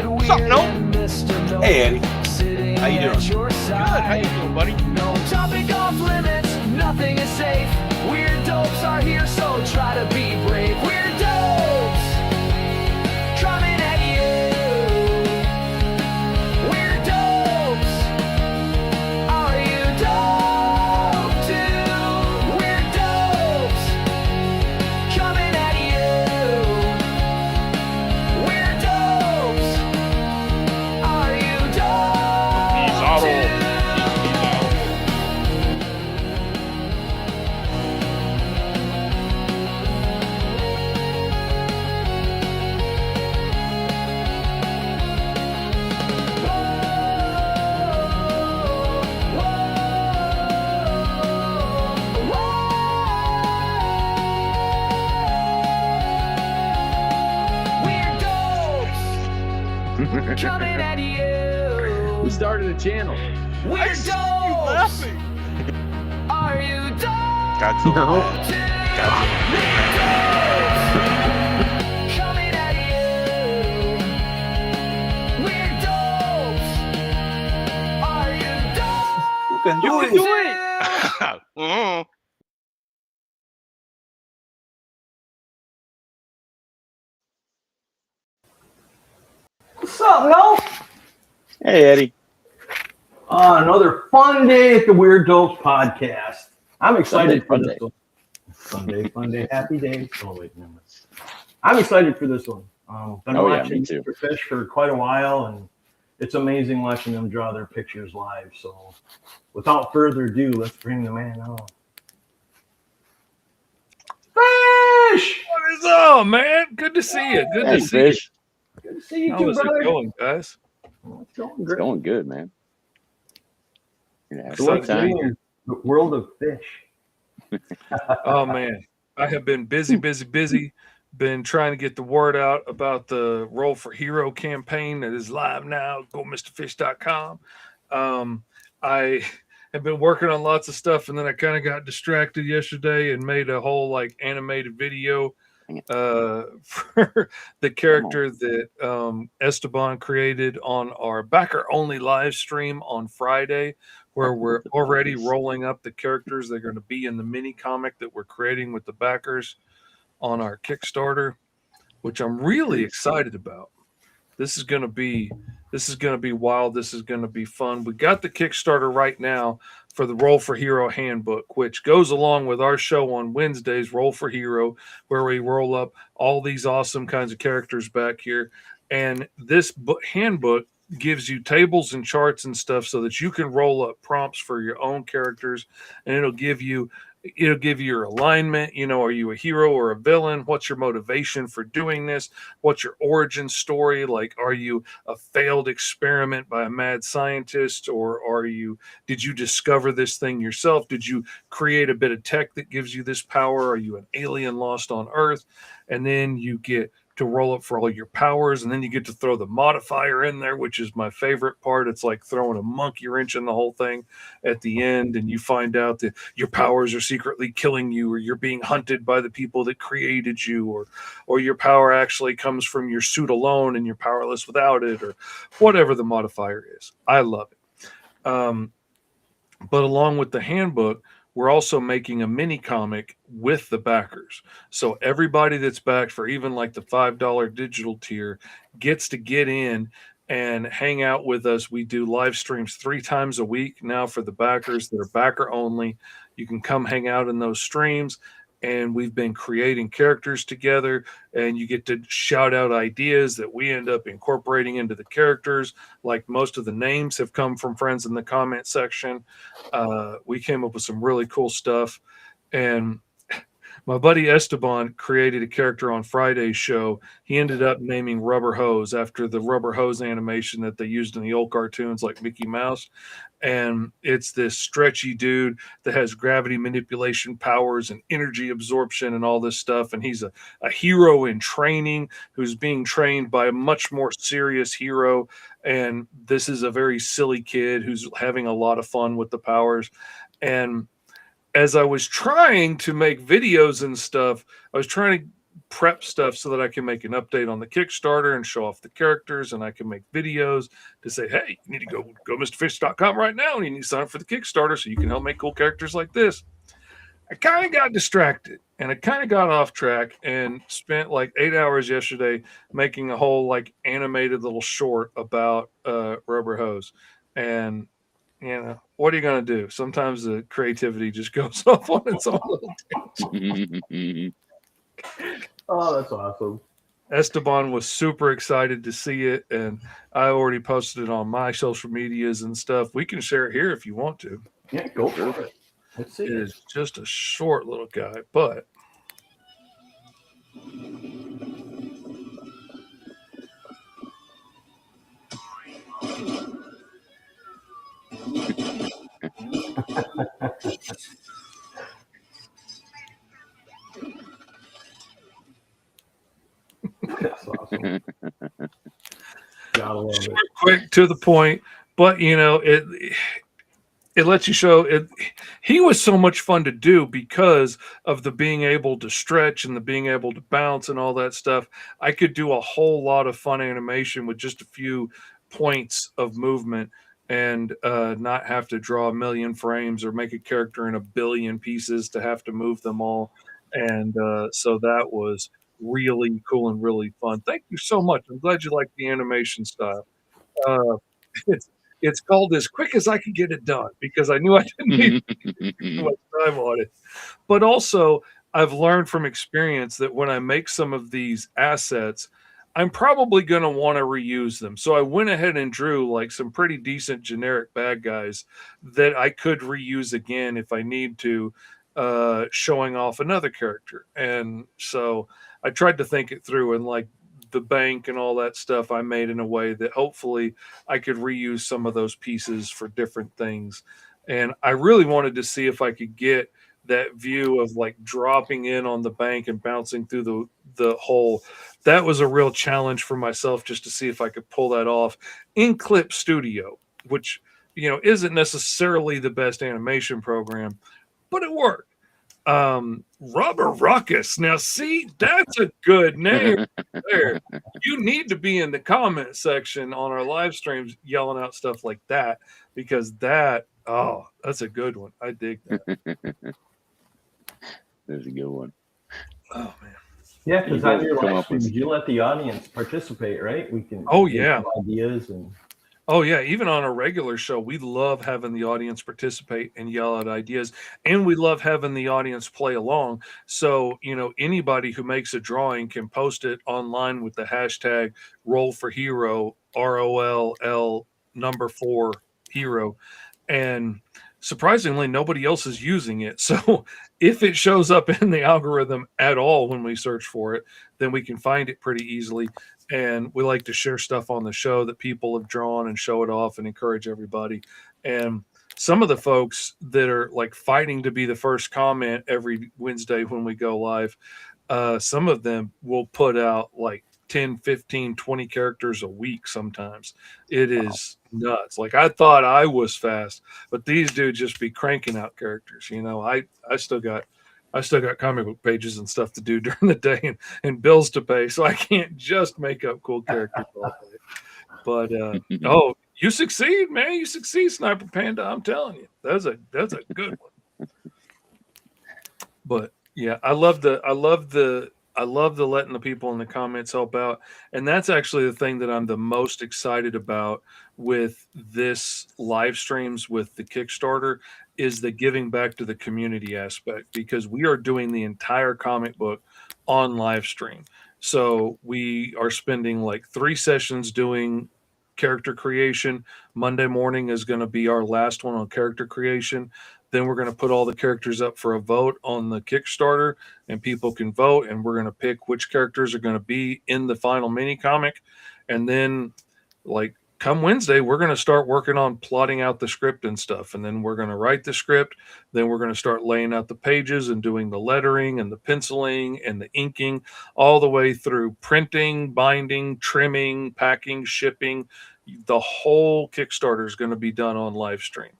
What's up, Nope? Hey, Eddie. How you doing? Good. How you doing, buddy? No topic off limits, nothing is safe. WeirDopes are here, so try to be brave. WeirDopes coming at you. WeirDopes, are you dope too? WeirDopes coming at you. WeirDopes, are you dope too? Coming at you. We started a channel. WeirDopes, laughing. are you dope? Got so No. WeirDopes, coming at you. WeirDopes, are you dope? You can do it. Mm. What's up, no? Hey, Eddie. Another fun day at the WeirDopes podcast. I'm excited for Sunday, this one. Fun day, happy day. Oh, wait, never mind. I'm excited for this one. Been Oh, yeah, watching me too. Mr. Fish for quite a while, and it's amazing watching them draw their pictures live. So, without further ado, let's bring the man on. Fish! What is up, man? Good to see you. Good Hey, to see Fish. Good to see you. you How too, is it brother. going, guys? It's going It's great. going good, man. Yeah, So what's Excited. new in the world of fish? Oh man, I have been busy. Been trying to get the word out about the Roll for Hero campaign that is live now. Go MrFish.com. I have been working on lots of stuff, and then I kind of got distracted yesterday and made a whole like animated video for the character that Esteban created on our backer only live stream on Friday, where we're already rolling up the characters that are going to be in the mini comic that we're creating with the backers on our Kickstarter, which I'm really excited about. This is going to be wild. This is going to be fun. We got the Kickstarter right now for the Roll for Hero Handbook, which goes along with our show on Wednesdays, Roll for Hero, where we roll up all these awesome kinds of characters back here. And this handbook gives you tables and charts and stuff so that you can roll up prompts for your own characters, and it'll give you your alignment. You know, are you a hero or a villain? What's your motivation for doing this? What's your origin story? Like, are you a failed experiment by a mad scientist, or did you discover this thing yourself? Did you create a bit of tech that gives you this power? Are you an alien lost on Earth? And then you get to roll up for all your powers, and then you get to throw the modifier in there, which is my favorite part. It's like throwing a monkey wrench in the whole thing at the end, and you find out that your powers are secretly killing you, or you're being hunted by the people that created you, or your power actually comes from your suit alone and you're powerless without it, or whatever the modifier is. I love it. But along with the handbook, we're also making a mini comic with the backers. So everybody that's backed for even like the $5 digital tier gets to get in and hang out with us. We do live streams 3 times a week now for the backers that are backer only. You can come hang out in those streams, and we've been creating characters together, and you get to shout out ideas that we end up incorporating into the characters. Like, most of the names have come from friends in the comment section. We came up with some really cool stuff, and my buddy Esteban created a character on Friday's show. He ended up naming Rubber Hose after the Rubber Hose animation that they used in the old cartoons like Mickey Mouse. And it's this stretchy dude that has gravity manipulation powers and energy absorption and all this stuff. And he's a hero in training who's being trained by a much more serious hero. And this is a very silly kid who's having a lot of fun with the powers. And as I was trying to make videos and stuff, I was trying to prep stuff so that I can make an update on the Kickstarter and show off the characters, and I can make videos to say, hey, you need to go MrFish.com right now, and you need to sign up for the Kickstarter so you can help make cool characters like this. I kind of got distracted and I kind of got off track and spent like 8 hours yesterday making a whole like animated little short about rubber hose. And you know, what are you going to do? Sometimes the creativity just goes off on its own little tangent. Oh, that's awesome. Esteban was super excited to see it, and I already posted it on my social medias and stuff. We can share it here if you want to. Yeah, go for it. Let's see. It is just a short little guy, but That's awesome. Gotta love it. short, quick, to the point. But you know, it lets you show it. He was so much fun to do because of the being able to stretch and the being able to bounce and all that stuff. I could do a whole lot of fun animation with just a few points of movement and not have to draw a million frames or make a character in a billion pieces to have to move them all. And so that was really cool and really fun. Thank you so much. I'm glad you like the animation style. Uh, it's called As Quick as I Can Get It Done because I knew I didn't need too much time on it. But also, I've learned from experience that when I make some of these assets, I'm probably going to want to reuse them. So I went ahead and drew like some pretty decent generic bad guys that I could reuse again if I need to, showing off another character. And so I tried to think it through, and like the bank and all that stuff I made in a way that hopefully I could reuse some of those pieces for different things. And I really wanted to see if I could get that view of like dropping in on the bank and bouncing through the hole. That was a real challenge for myself, just to see if I could pull that off in Clip Studio, which, you know, isn't necessarily the best animation program, but it worked. Rubber Ruckus. Now, see, that's a good name there. You need to be in the comment section on our live streams yelling out stuff like that, because that, oh, that's a good one. I dig that. That's a good one. Oh, man. Yeah, because You on guys your come live up with- streams, you let the audience participate, right? We can. Oh, give yeah. some ideas and. Oh, yeah. Even on a regular show, we love having the audience participate and yell out ideas. And we love having the audience play along. So, you know, anybody who makes a drawing can post it online with the hashtag Roll for Hero, ROLL4 Hero. And surprisingly, nobody else is using it. So if it shows up in the algorithm at all when we search for it, then we can find it pretty easily. And we like to share stuff on the show that people have drawn and show it off and encourage everybody. And some of the folks that are like fighting to be the first comment every Wednesday when we go live, some of them will put out like 10, 15, 20 characters a week sometimes. It is nuts. Like, I thought I was fast, but these dudes just be cranking out characters. You know, I still got comic book pages and stuff to do during the day and bills to pay, so I can't just make up cool characters all day. But oh, you succeed, man. You succeed, Sniper Panda. I'm telling you. That's a good one. But yeah, I love the letting the people in the comments help out. And that's actually the thing that I'm the most excited about with this live streams with the Kickstarter, is the giving back to the community aspect, because we are doing the entire comic book on live stream. So we are spending like 3 sessions doing character creation. Monday morning is going to be our last one on character creation. Then we're going to put all the characters up for a vote on the Kickstarter, and people can vote, and we're going to pick which characters are going to be in the final mini comic. And then like come Wednesday, we're going to start working on plotting out the script and stuff. And then we're going to write the script. Then we're going to start laying out the pages and doing the lettering and the penciling and the inking, all the way through printing, binding, trimming, packing, shipping. The whole Kickstarter is going to be done on live stream.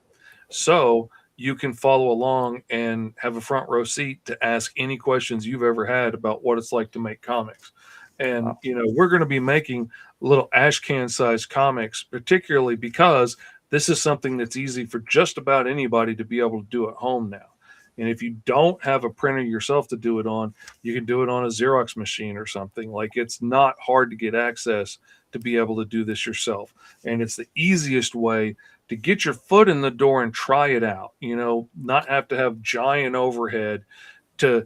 So you can follow along and have a front row seat to ask any questions you've ever had about what it's like to make comics. And, Wow. you know, we're going to be making little ash can sized comics, particularly because this is something that's easy for just about anybody to be able to do at home now. And if you don't have a printer yourself to do it on, you can do it on a Xerox machine or something. Like, it's not hard to get access to be able to do this yourself. And it's the easiest way to get your foot in the door and try it out, you know, not have to have giant overhead to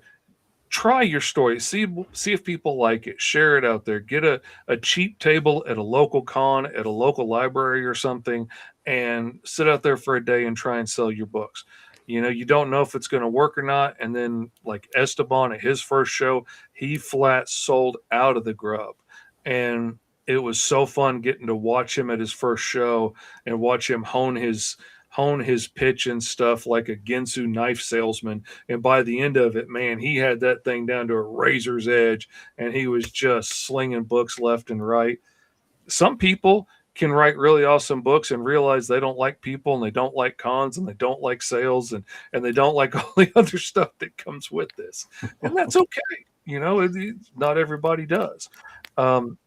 try your story, see if people like it, share it out there, get a cheap table at a local con, at a local library or something, and sit out there for a day and try and sell your books. You know, you don't know if it's going to work or not. And then, like Esteban at his first show, he flat sold out of the grub. And it was so fun getting to watch him at his first show and watch him hone his pitch and stuff like a Ginsu knife salesman. And by the end of it, man, he had that thing down to a razor's edge, and he was just slinging books left and right. Some people can write really awesome books and realize they don't like people, and they don't like cons, and they don't like sales, and they don't like all the other stuff that comes with this. And that's okay. You know, not everybody does.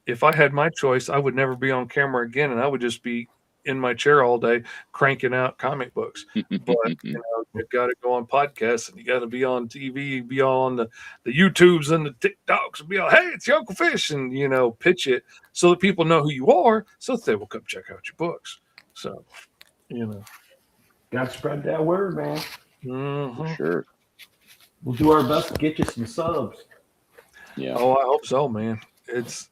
If I had my choice, I would never be on camera again, and I would just be in my chair all day cranking out comic books. But you know, you've got to go on podcasts, and you got to be on TV, be on the YouTubes and the TikToks, and be like, hey, it's your Uncle Fish, and you know, pitch it so that people know who you are, so that they will come check out your books. So, you know, Got to spread that word, man. mhm. Sure. We'll do our best to get you some subs. Yeah. Oh, I hope so, man. It's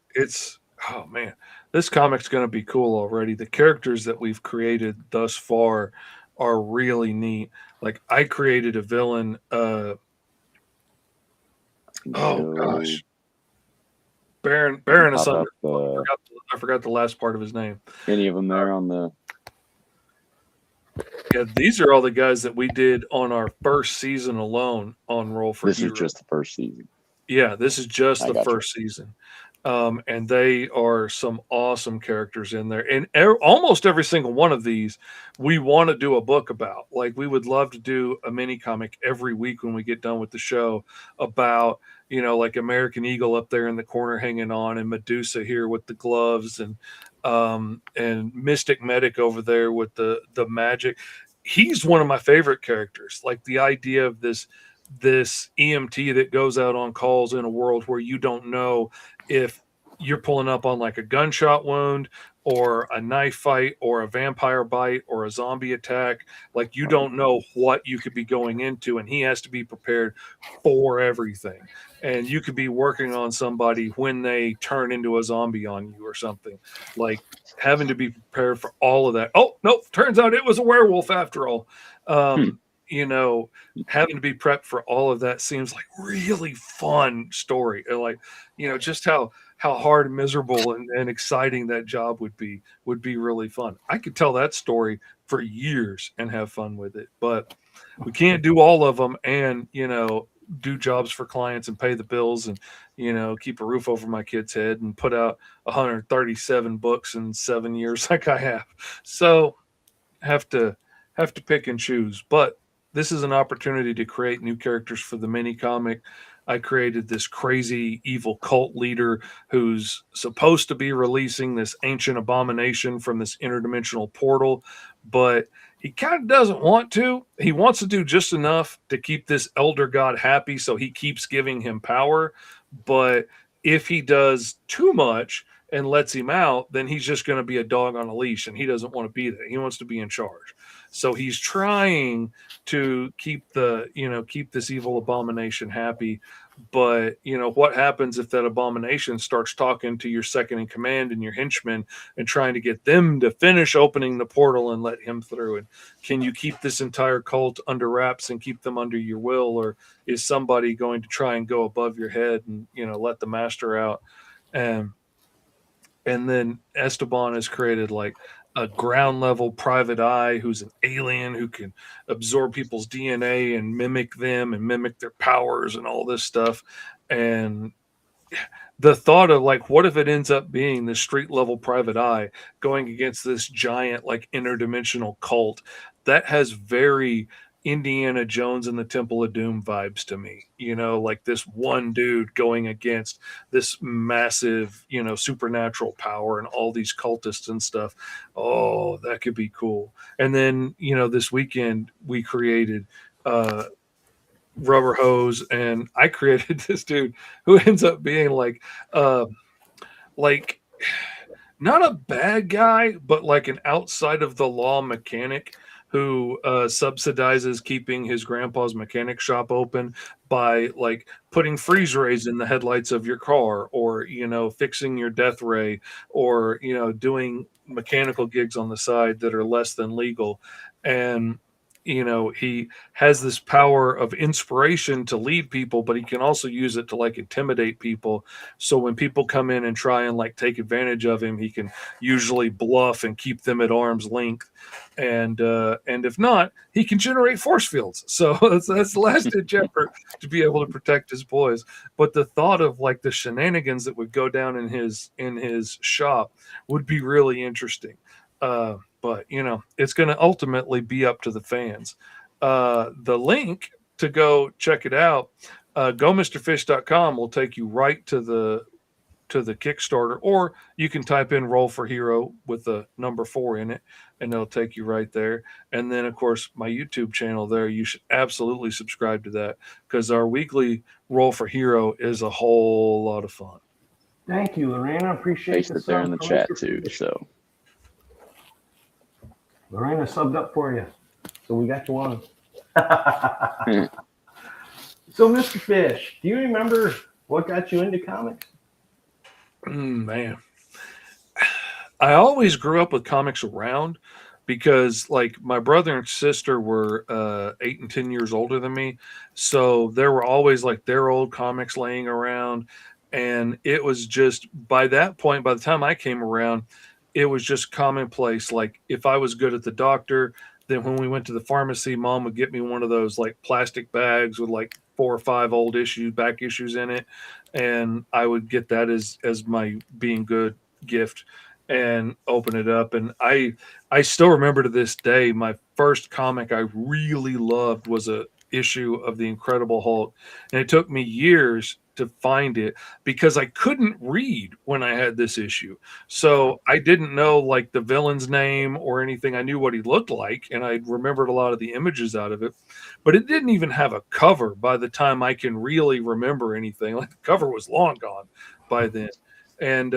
oh man, this comic's going to be cool already. The characters that we've created thus far are really neat. Like, I created a villain. Oh So, gosh, Baron pop Asunder. up I forgot the last part of his name. any of them there on the. Yeah, these are all the guys that we did on our first season alone on Roll for This Hero. is just the first season. Yeah, this is just I the gotcha. first season. And they are some awesome characters in there. And almost every single one of these, we want to do a book about. Like, we would love to do a mini comic every week when we get done with the show about, you know, like American Eagle up there in the corner hanging on, and Medusa here with the gloves, and Mystic Medic over there with the magic. He's one of my favorite characters. Like, the idea of this EMT that goes out on calls in a world where you don't know if you're pulling up on like a gunshot wound or a knife fight or a vampire bite or a zombie attack. Like, you don't know what you could be going into, and he has to be prepared for everything. And you could be working on somebody when they turn into a zombie on you or something, like having to be prepared for all of that. Oh, nope. Turns out it was a werewolf after all. You know, having to be prepped for all of that seems like really fun story. And like, you know, just how hard and miserable and exciting that job would be really fun. I could tell that story for years and have fun with it, but we can't do all of them and, you know, do jobs for clients and pay the bills and, you know, keep a roof over my kid's head and put out 137 books in 7 years like I have. So have to pick and choose. But this is an opportunity to create new characters for the mini comic. I created this crazy evil cult leader who's supposed to be releasing this ancient abomination from this interdimensional portal, but he kind of doesn't want to. He wants to do just enough to keep this elder god happy, so he keeps giving him power. But if he does too much and lets him out, then he's just going to be a dog on a leash, and he doesn't want to be there. He wants to be in charge. So he's trying to keep this evil abomination happy. But, you know, what happens if that abomination starts talking to your second in command and your henchmen and trying to get them to finish opening the portal and let him through? And can you keep this entire cult under wraps and keep them under your will? Or is somebody going to try and go above your head and, you know, let the master out? And then Esteban has created like a ground level private eye who's an alien who can absorb people's DNA and mimic them and mimic their powers and all this stuff. And the thought of like, what if it ends up being the street level private eye going against this giant like interdimensional cult that has very Indiana Jones and the Temple of Doom vibes to me, like this one dude going against this massive, supernatural power and all these cultists and stuff. Oh, that could be cool. And then, this weekend we created Rubber Hose, and I created this dude who ends up being like not a bad guy, but like an outside of the law mechanic who subsidizes keeping his grandpa's mechanic shop open by like putting freeze rays in the headlights of your car, or fixing your death ray, or doing mechanical gigs on the side that are less than legal. And he has this power of inspiration to lead people, but he can also use it to like intimidate people. So when people come in and try and like take advantage of him, he can usually bluff and keep them at arm's length. And if not, he can generate force fields. So that's the last ditch effort to be able to protect his boys. But the thought of like the shenanigans that would go down in his shop would be really interesting. But it's going to ultimately be up to the fans. The link to go check it out, GoMrFish.com will take you right to the Kickstarter, or you can type in Roll for Hero with the number 4 in it, and it'll take you right there. And then, of course, my YouTube channel there, you should absolutely subscribe to that, because our weekly Roll for Hero is a whole lot of fun. Thank you, Lorena. Appreciate Paste it there in the chat too. So Lorena subbed up for you, so we got you on. So, Mr. Fish, do you remember what got you into comics? Man, I always grew up with comics around, because like my brother and sister were 8 and 10 years older than me, so there were always like their old comics laying around. And it was just, by that point, by the time I came around, it was just commonplace. Like if I was good at the doctor, then when we went to the pharmacy, Mom would get me one of those like plastic bags with like 4 or 5 old back issues in it, and I would get that as my being good gift and open it up. And I still remember to this day, my first comic I really loved was a issue of the Incredible Hulk, and it took me years to find it because I couldn't read when I had this issue. So I didn't know like the villain's name or anything. I knew what he looked like, and I remembered a lot of the images out of it, but it didn't even have a cover by the time I can really remember anything. Like the cover was long gone by then. And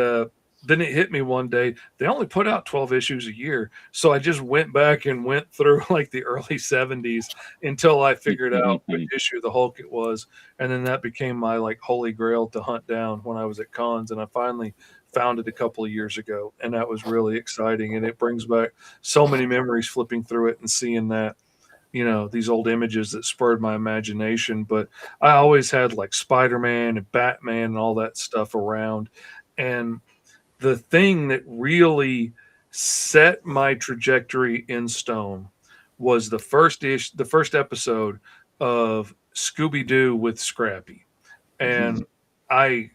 then it hit me one day, they only put out 12 issues a year. So I just went back and went through like the early 70s until I figured out what issue the Hulk it was. And then that became my like holy grail to hunt down when I was at cons. And I finally found it a couple of years ago, and that was really exciting. And it brings back so many memories flipping through it and seeing that, these old images that spurred my imagination. But I always had like Spider-Man and Batman and all that stuff around. And the thing that really set my trajectory in stone was the first episode of Scooby-Doo with Scrappy. And I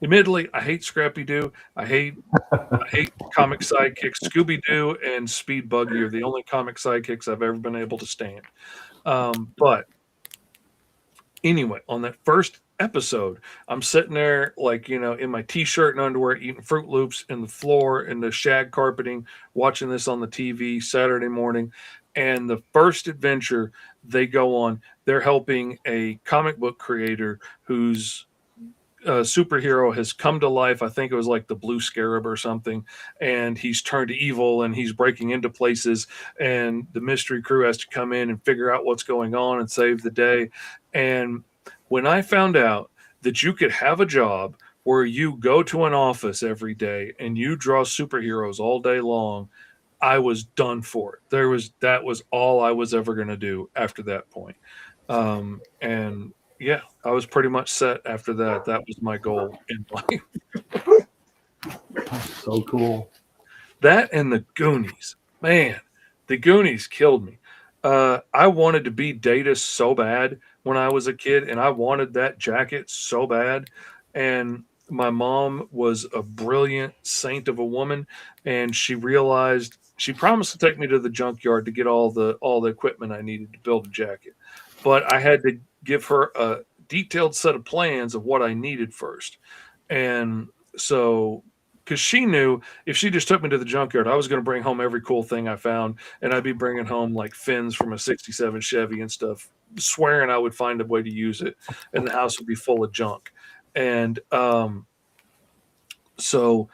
hate Scrappy-Doo. I hate comic sidekicks. Scooby-Doo and Speed Buggy are the only comic sidekicks I've ever been able to stand. But anyway, on that first episode, I'm sitting there like, in my t-shirt and underwear, eating Fruit Loops in the floor in the shag carpeting, watching this on the TV Saturday morning. And the first adventure they go on, they're helping a comic book creator whose superhero has come to life. I think it was like the Blue Scarab or something, and he's turned evil and he's breaking into places, and the mystery crew has to come in and figure out what's going on and save the day. And when I found out that you could have a job where you go to an office every day and you draw superheroes all day long, I was done for it. That was all I was ever going to do after that point. And yeah, I was pretty much set after that. That was my goal in life. That's so cool. That and the Goonies. Man, the Goonies killed me. I wanted to be Data so bad when I was a kid, and I wanted that jacket so bad. And my mom was a brilliant saint of a woman, and she realized she promised to take me to the junkyard to get all the equipment I needed to build a jacket, but I had to give her a detailed set of plans of what I needed first. And so, because she knew if she just took me to the junkyard, I was going to bring home every cool thing I found, and I'd be bringing home like fins from a '67 Chevy and stuff, swearing I would find a way to use it, and the house would be full of junk. And so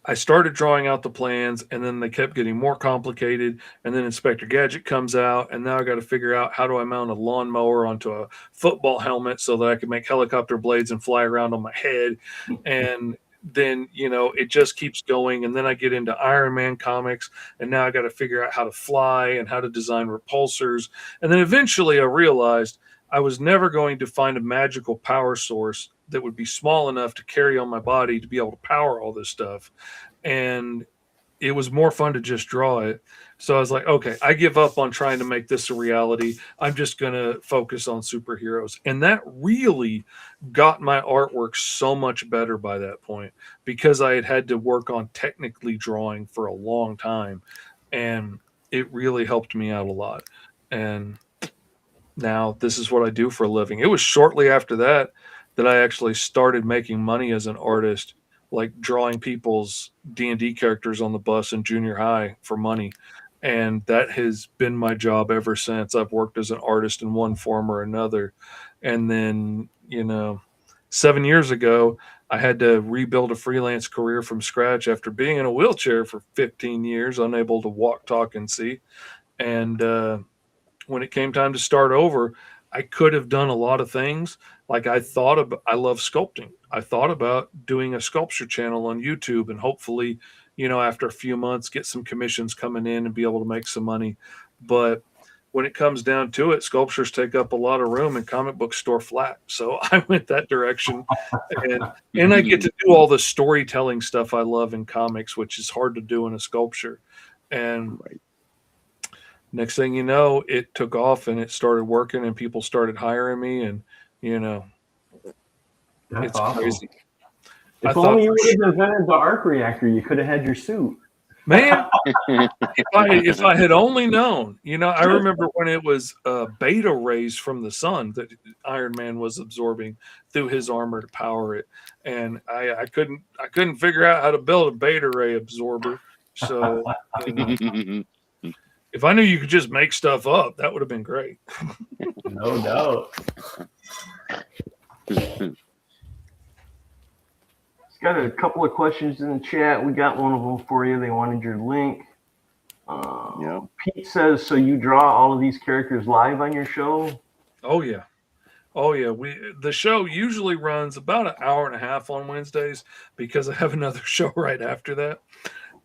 I started drawing out the plans, and then they kept getting more complicated. And then Inspector Gadget comes out, and now I got to figure out how do I mount a lawnmower onto a football helmet so that I can make helicopter blades and fly around on my head. And then, it just keeps going. And then I get into Iron Man comics, and now I got to figure out how to fly and how to design repulsors. And then eventually I realized I was never going to find a magical power source that would be small enough to carry on my body to be able to power all this stuff. And it was more fun to just draw it. So I was like, okay, I give up on trying to make this a reality. I'm just going to focus on superheroes. And that really got my artwork so much better by that point, because I had to work on technically drawing for a long time. And it really helped me out a lot. And now this is what I do for a living. It was shortly after that I actually started making money as an artist, like drawing people's D&D characters on the bus in junior high for money. And that has been my job ever since. I've worked as an artist in one form or another. And then, 7 years ago, I had to rebuild a freelance career from scratch after being in a wheelchair for 15 years, unable to walk, talk, and see. And when it came time to start over, I could have done a lot of things. Like I love sculpting. I thought about doing a sculpture channel on YouTube and hopefully, after a few months, get some commissions coming in and be able to make some money. But when it comes down to it, sculptures take up a lot of room and comic books store flat. So I went that direction, and I get to do all the storytelling stuff I love in comics, which is hard to do in a sculpture. And next thing you know, it took off and it started working and people started hiring me, and That's it's awesome. crazy. If only you would have invented the arc reactor, you could have had your suit. Man, if I had only known, I remember when it was beta rays from the sun that Iron Man was absorbing through his armor to power it, and I couldn't figure out how to build a beta ray absorber. So if I knew you could just make stuff up, that would have been great. No doubt. Got a couple of questions in the chat. We got one of them for you. They wanted your link. Pete says, so you draw all of these characters live on your show? Oh yeah. The show usually runs about an hour and a half on Wednesdays because I have another show right after that.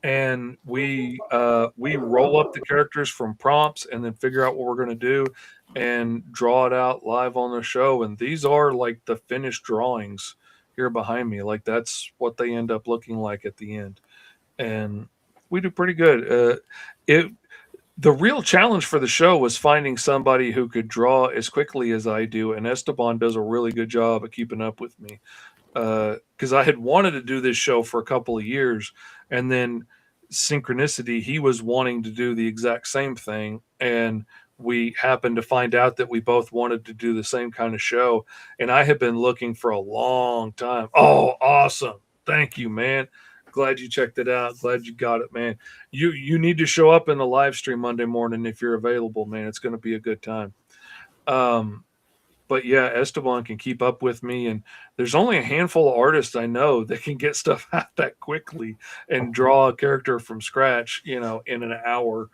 And we roll up the characters from prompts and then figure out what we're going to do and draw it out live on the show. And these are like the finished drawings here behind me. Like that's what they end up looking like at the end. And we do pretty good. The real challenge for the show was finding somebody who could draw as quickly as I do. And Esteban does a really good job of keeping up with me. Because I had wanted to do this show for a couple of years, and then synchronicity, he was wanting to do the exact same thing, and we happened to find out that we both wanted to do the same kind of show, and I had been looking for a long time. Oh, awesome. Thank you, man. Glad you checked it out. Glad you got it, man. You need to show up in the live stream Monday morning if you're available, man. It's going to be a good time. But yeah, Esteban can keep up with me, and there's only a handful of artists I know that can get stuff out that quickly and draw a character from scratch, in an hour.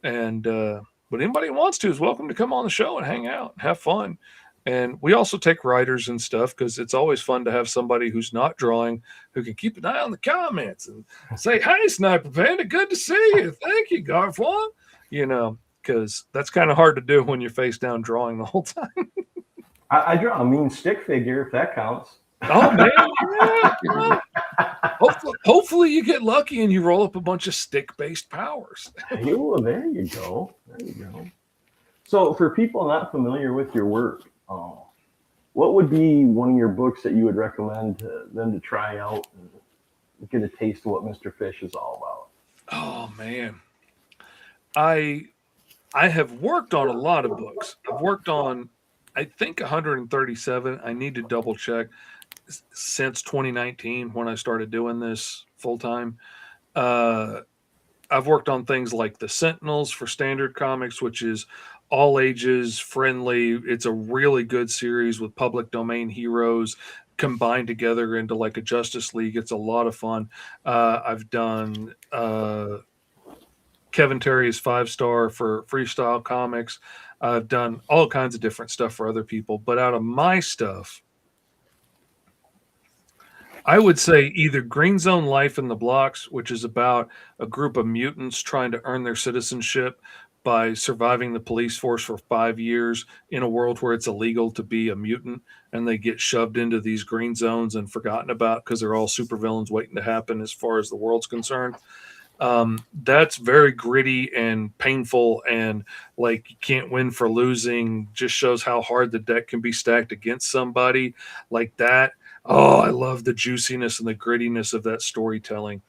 And but anybody who wants to is welcome to come on the show and hang out and have fun. And we also take writers and stuff because it's always fun to have somebody who's not drawing who can keep an eye on the comments and say, "Hey, Sniper Panda, good to see you. Thank you, Garfwan." Because that's kind of hard to do when you're face down drawing the whole time. I draw a mean stick figure, if that counts. Oh, man. Yeah. Hopefully you get lucky and you roll up a bunch of stick-based powers. There you go. So for people not familiar with your work, what would be one of your books that you would recommend to them to try out and get a taste of what Mr. Fish is all about? Oh, man. I have worked on a lot of books. I've worked on, I think, 137. I need to double check since 2019 when I started doing this full time. I've worked on things like the Sentinels for Standard Comics, which is all ages friendly. It's a really good series with public domain heroes combined together into like a Justice League. It's a lot of fun. I've done Kevin Terry's 5-star for Freestyle Comics. I've done all kinds of different stuff for other people, but out of my stuff, I would say either Green Zone Life in the Blocks, which is about a group of mutants trying to earn their citizenship by surviving the police force for 5 years in a world where it's illegal to be a mutant, and they get shoved into these green zones and forgotten about because they're all supervillains waiting to happen as far as the world's concerned. That's very gritty and painful, and like you can't win for losing. Just shows how hard the deck can be stacked against somebody like that. Oh, I love the juiciness and the grittiness of that storytelling.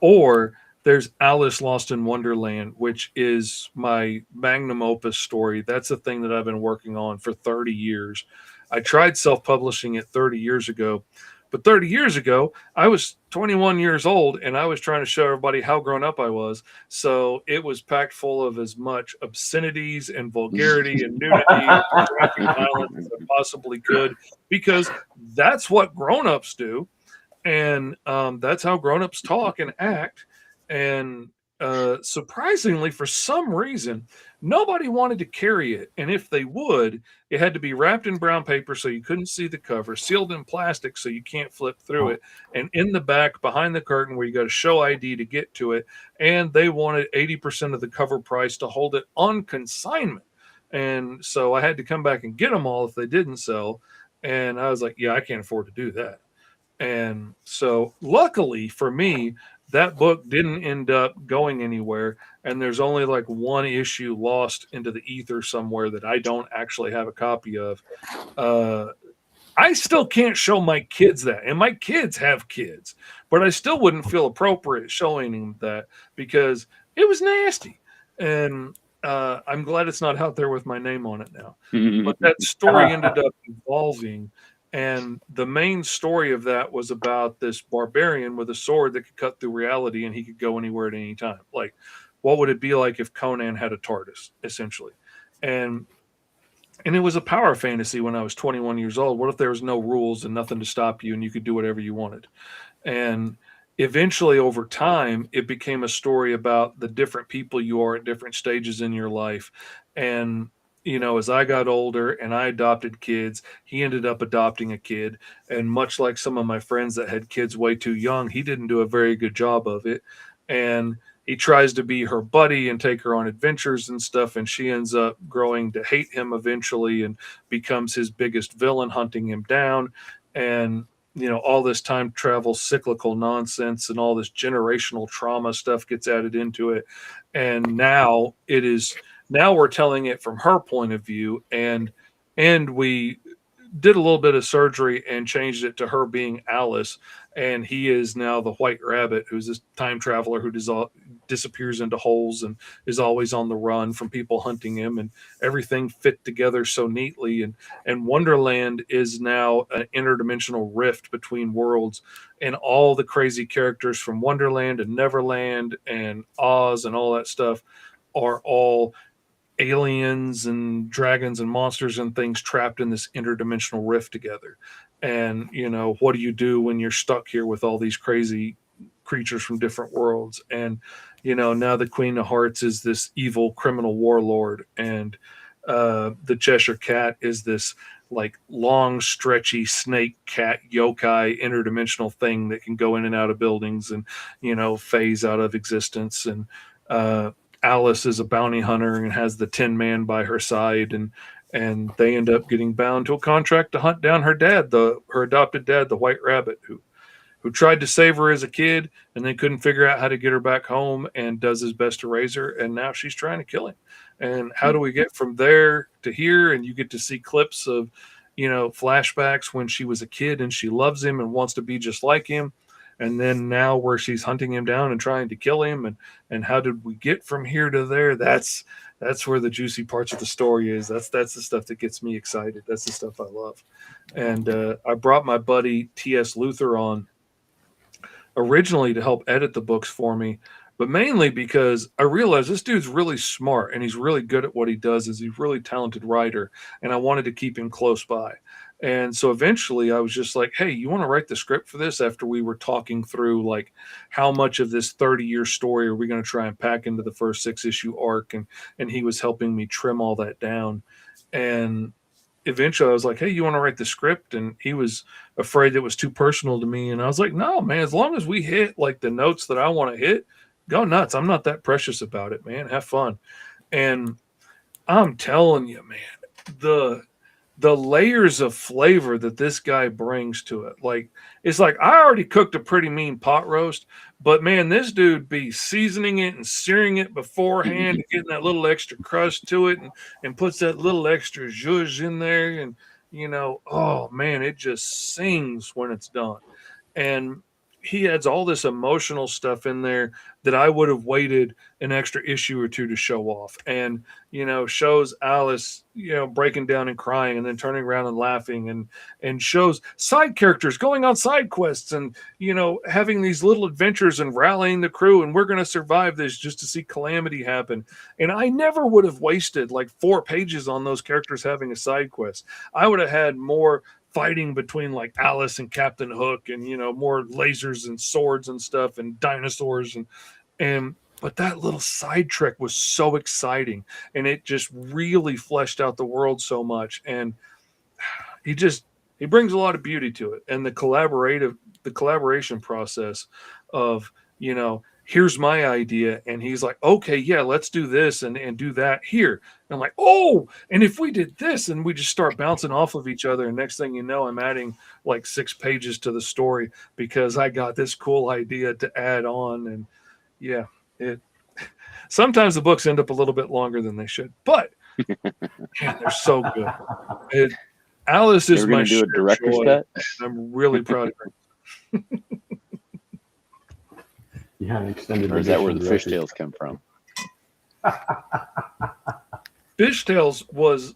Or there's Alice Lost in Wonderland, which is my magnum opus story. That's a thing that I've been working on for 30 years. I tried self-publishing it 30 years ago, but 30 years ago, I was 21 years old and I was trying to show everybody how grown up I was. So it was packed full of as much obscenities and vulgarity and nudity and graphic violence as I possibly could, because that's what grown-ups do. And that's how grown-ups talk and act. And surprisingly, for some reason, nobody wanted to carry it. And if they would, it had to be wrapped in brown paper so you couldn't see the cover, sealed in plastic so you can't flip through it, and in the back behind the curtain where you got to show ID to get to it. And they wanted 80% of the cover price to hold it on consignment. And so I had to come back and get them all if they didn't sell. And I was like, yeah, I can't afford to do that. And so luckily for me, that book didn't end up going anywhere, and there's only like one issue lost into the ether somewhere that I don't actually have a copy of. I still can't show my kids that, and my kids have kids, but I still wouldn't feel appropriate showing them that because it was nasty. And I'm glad it's not out there with my name on it now. But that story ended up evolving. And the main story of that was about this barbarian with a sword that could cut through reality, and he could go anywhere at any time. Like, what would it be like if Conan had a TARDIS, essentially? And it was a power fantasy when I was 21 years old. What if there was no rules and nothing to stop you and you could do whatever you wanted? And eventually, over time, it became a story about the different people you are at different stages in your life. And you know, as I got older and I adopted kids, he ended up adopting a kid. And much like some of my friends that had kids way too young, he didn't do a very good job of it. And he tries to be her buddy and take her on adventures and stuff. And she ends up growing to hate him eventually and becomes his biggest villain, hunting him down. And, you know, all this time travel cyclical nonsense and all this generational trauma stuff gets added into it. And now we're telling it from her point of view, and we did a little bit of surgery and changed it to her being Alice, and he is now the White Rabbit, who's this time traveler who disappears into holes and is always on the run from people hunting him, and everything fit together so neatly. And Wonderland is now an interdimensional rift between worlds, and all the crazy characters from Wonderland and Neverland and Oz and all that stuff are all aliens and dragons and monsters and things trapped in this interdimensional rift together. And, you know, what do you do when you're stuck here with all these crazy creatures from different worlds? And, you know, now the Queen of Hearts is this evil criminal warlord, and the Cheshire Cat is this like long, stretchy snake cat yokai interdimensional thing that can go in and out of buildings and, you know, phase out of existence. And Alice is a bounty hunter and has the Tin Man by her side, and they end up getting bound to a contract to hunt down her dad, her adopted dad, the White Rabbit, who tried to save her as a kid and then couldn't figure out how to get her back home, and does his best to raise her, and now she's trying to kill him. And how do we get from there to here? And you get to see clips of, you know, flashbacks when she was a kid and she loves him and wants to be just like him. and then now where she's hunting him down and trying to kill him, and how did we get from here to there? That's where the juicy parts of the story is. That's the stuff that gets me excited. That's the stuff I love. And I brought my buddy T.S. Luther on originally to help edit the books for me, but mainly because I realized this dude's really smart and he's really good at what he does. He's a really talented writer, and I wanted to keep him close by. And so eventually I was just like, hey, you want to write the script for this? After we were talking through like how much of this 30-year story are we going to try and pack into the first 6-issue arc? And he was helping me trim all that down. And eventually I was like, hey, you want to write the script? And he was afraid it was too personal to me. And I was like, no, man, as long as we hit like the notes that I want to hit, go nuts. I'm not that precious about it, man. Have fun. And I'm telling you, man, the layers of flavor that this guy brings to it. Like, it's like I already cooked a pretty mean pot roast, but man, this dude be seasoning it and searing it beforehand and getting that little extra crust to it, and puts that little extra zhuzh in there. And, you know, oh man, it just sings when it's done. And he adds all this emotional stuff in there that I would have waited an extra issue or two to show off. And, you know, shows Alice, you know, breaking down and crying and then turning around and laughing, and shows side characters going on side quests and, you know, having these little adventures and rallying the crew. And we're going to survive this just to see calamity happen. And I never would have wasted like 4 pages on those characters having a side quest. I would have had more fighting between like Alice and Captain Hook, and, you know, more lasers and swords and stuff and dinosaurs, and but that little side trick was so exciting, and it just really fleshed out the world so much. And he brings a lot of beauty to it. And the collaboration process of, you know, here's my idea, and he's like, okay, yeah, let's do this and do that here. And I'm like, oh, and if we did this, and we just start bouncing off of each other, and next thing you know, I'm adding like 6 pages to the story because I got this cool idea to add on. And yeah, sometimes the books end up a little bit longer than they should, but man, they're so good. Alice is my do a director's joy. cut. I'm really proud of her. Yeah, an extended. Or is that where the edition fishtails come from? Fishtails was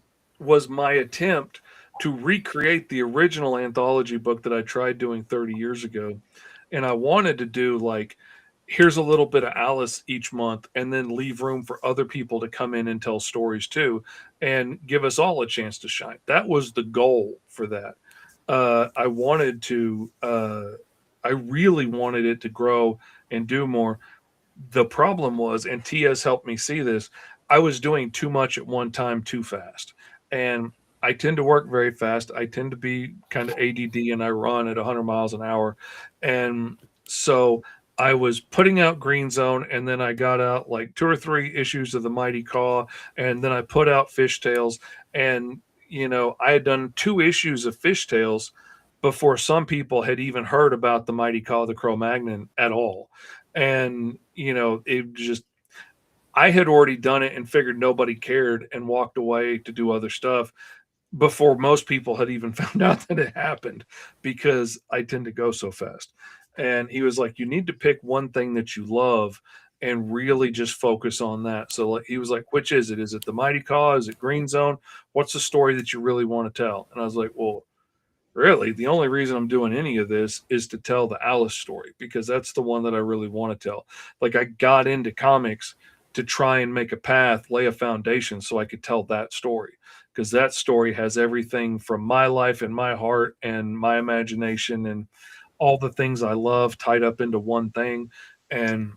my attempt to recreate the original anthology book that I tried doing 30 years ago. And I wanted to do like, here's a little bit of Alice each month, and then leave room for other people to come in and tell stories too, and give us all a chance to shine. That was the goal for that. I really wanted it to grow and do more. The problem was, and TS helped me see this, I was doing too much at one time too fast. And I tend to work very fast. I tend to be kind of ADD, and I run at 100 miles an hour. And so I was putting out Green Zone, and then I got out like 2 or 3 issues of the Mighty Caw, and then I put out Fishtails. And, you know, I had done 2 issues of Fishtails before some people had even heard about the Mighty Caw, the Cro-Magnon at all. And, you know, it just, I had already done it and figured nobody cared and walked away to do other stuff before most people had even found out that it happened, because I tend to go so fast. And he was like, you need to pick one thing that you love and really just focus on that. So he was like, which is it? Is it the Mighty Caw? Is it Green Zone? What's the story that you really want to tell? And I was like, well, really, the only reason I'm doing any of this is to tell the Alice story, because that's the one that I really want to tell. Like, I got into comics to try and make a path, lay a foundation so I could tell that story, because that story has everything from my life and my heart and my imagination and all the things I love tied up into one thing. And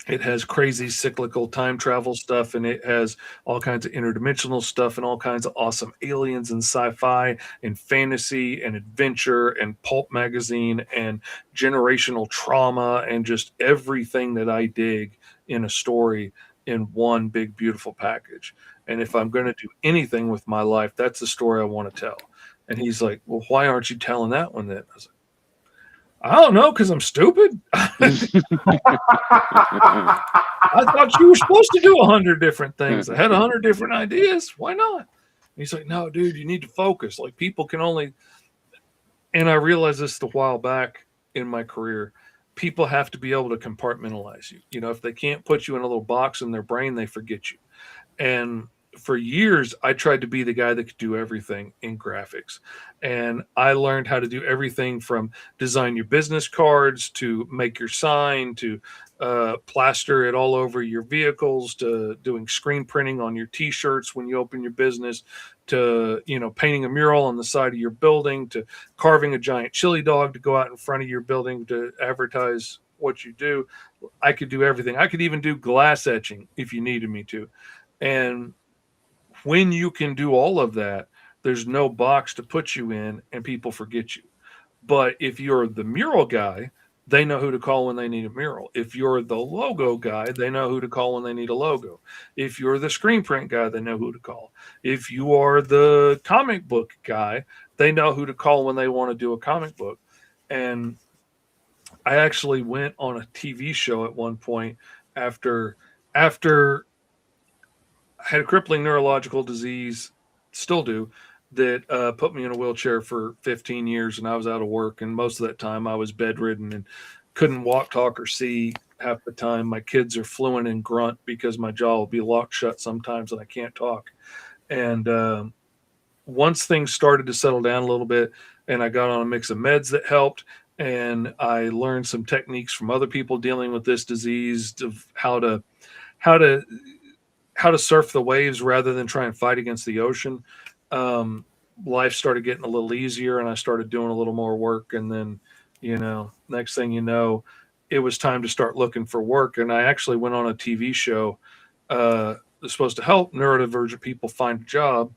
it has crazy cyclical time travel stuff, and it has all kinds of interdimensional stuff and all kinds of awesome aliens and sci-fi and fantasy and adventure and pulp magazine and generational trauma and just everything that I dig in a story in one big, beautiful package. And if I'm going to do anything with my life, that's the story I want to tell. And he's like, well, why aren't you telling that one then? I was like, I don't know, because I'm stupid. I thought you were supposed to do 100 different things. I had 100 different ideas. Why not? And he's like, no, dude, you need to focus. Like, people can only, and I realized this a while back. in my career, people have to be able to compartmentalize you. You know, if they can't put you in a little box in their brain, they forget you. And for years, I tried to be the guy that could do everything in graphics. And I learned how to do everything from design your business cards to make your sign to plaster it all over your vehicles to doing screen printing on your t-shirts when you open your business to, you know, painting a mural on the side of your building to carving a giant chili dog to go out in front of your building to advertise what you do. I could do everything. I could even do glass etching if you needed me to. And when you can do all of that, there's no box to put you in and people forget you. But if you're the mural guy, they know who to call when they need a mural. If you're the logo guy, they know who to call when they need a logo. If you're the screen print guy, they know who to call. If you are the comic book guy, they know who to call when they want to do a comic book. And I actually went on a TV show at one point after I had a crippling neurological disease, still do, that put me in a wheelchair for 15 years, and I was out of work. And most of that time I was bedridden and couldn't walk, talk, or see half the time. My kids are fluent in grunt because my jaw will be locked shut sometimes and I can't talk. And once things started to settle down a little bit and I got on a mix of meds that helped, and I learned some techniques from other people dealing with this disease of how to surf the waves rather than try and fight against the ocean. Life started getting a little easier and I started doing a little more work. And then, you know, next thing you know, it was time to start looking for work. And I actually went on a TV show that's supposed to help neurodivergent people find a job.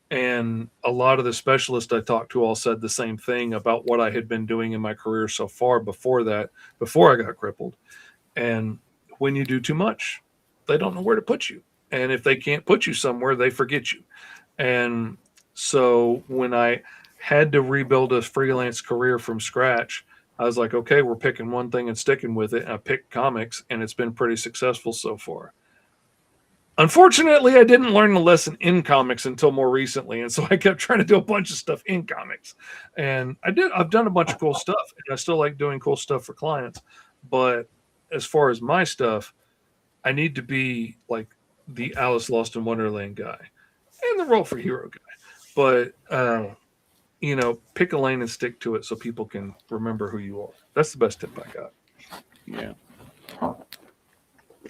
And a lot of the specialists I talked to all said the same thing about what I had been doing in my career so far before that, before I got crippled. And when you do too much, they don't know where to put you. And if they can't put you somewhere, they forget you. And so when I had to rebuild a freelance career from scratch, I was like, okay, we're picking one thing and sticking with it. And I picked comics, and it's been pretty successful so far. Unfortunately, I didn't learn the lesson in comics until more recently. And so I kept trying to do a bunch of stuff in comics. And I've done a bunch of cool stuff, and I still like doing cool stuff for clients. But as far as my stuff, I need to be like the Alice Lost in Wonderland guy and the Roll for Hero guy. But, you know, pick a lane and stick to it so people can remember who you are. That's the best tip I got. Yeah.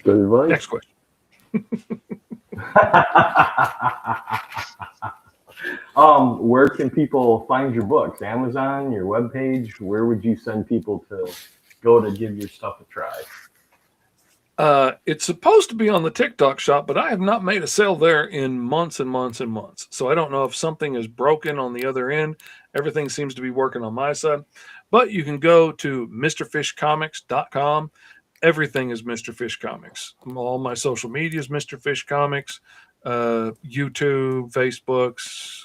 Good advice. Next question. Where can people find your books? Amazon, your webpage? Where would you send people to go to give your stuff a try? It's supposed to be on the TikTok shop, but I have not made a sale there in months and months and months. So I don't know if something is broken on the other end. Everything seems to be working on my side. But you can go to MrFishComics.com. Everything is Mr. Fish Comics. All my social media is Mr. Fish Comics. YouTube, Facebooks,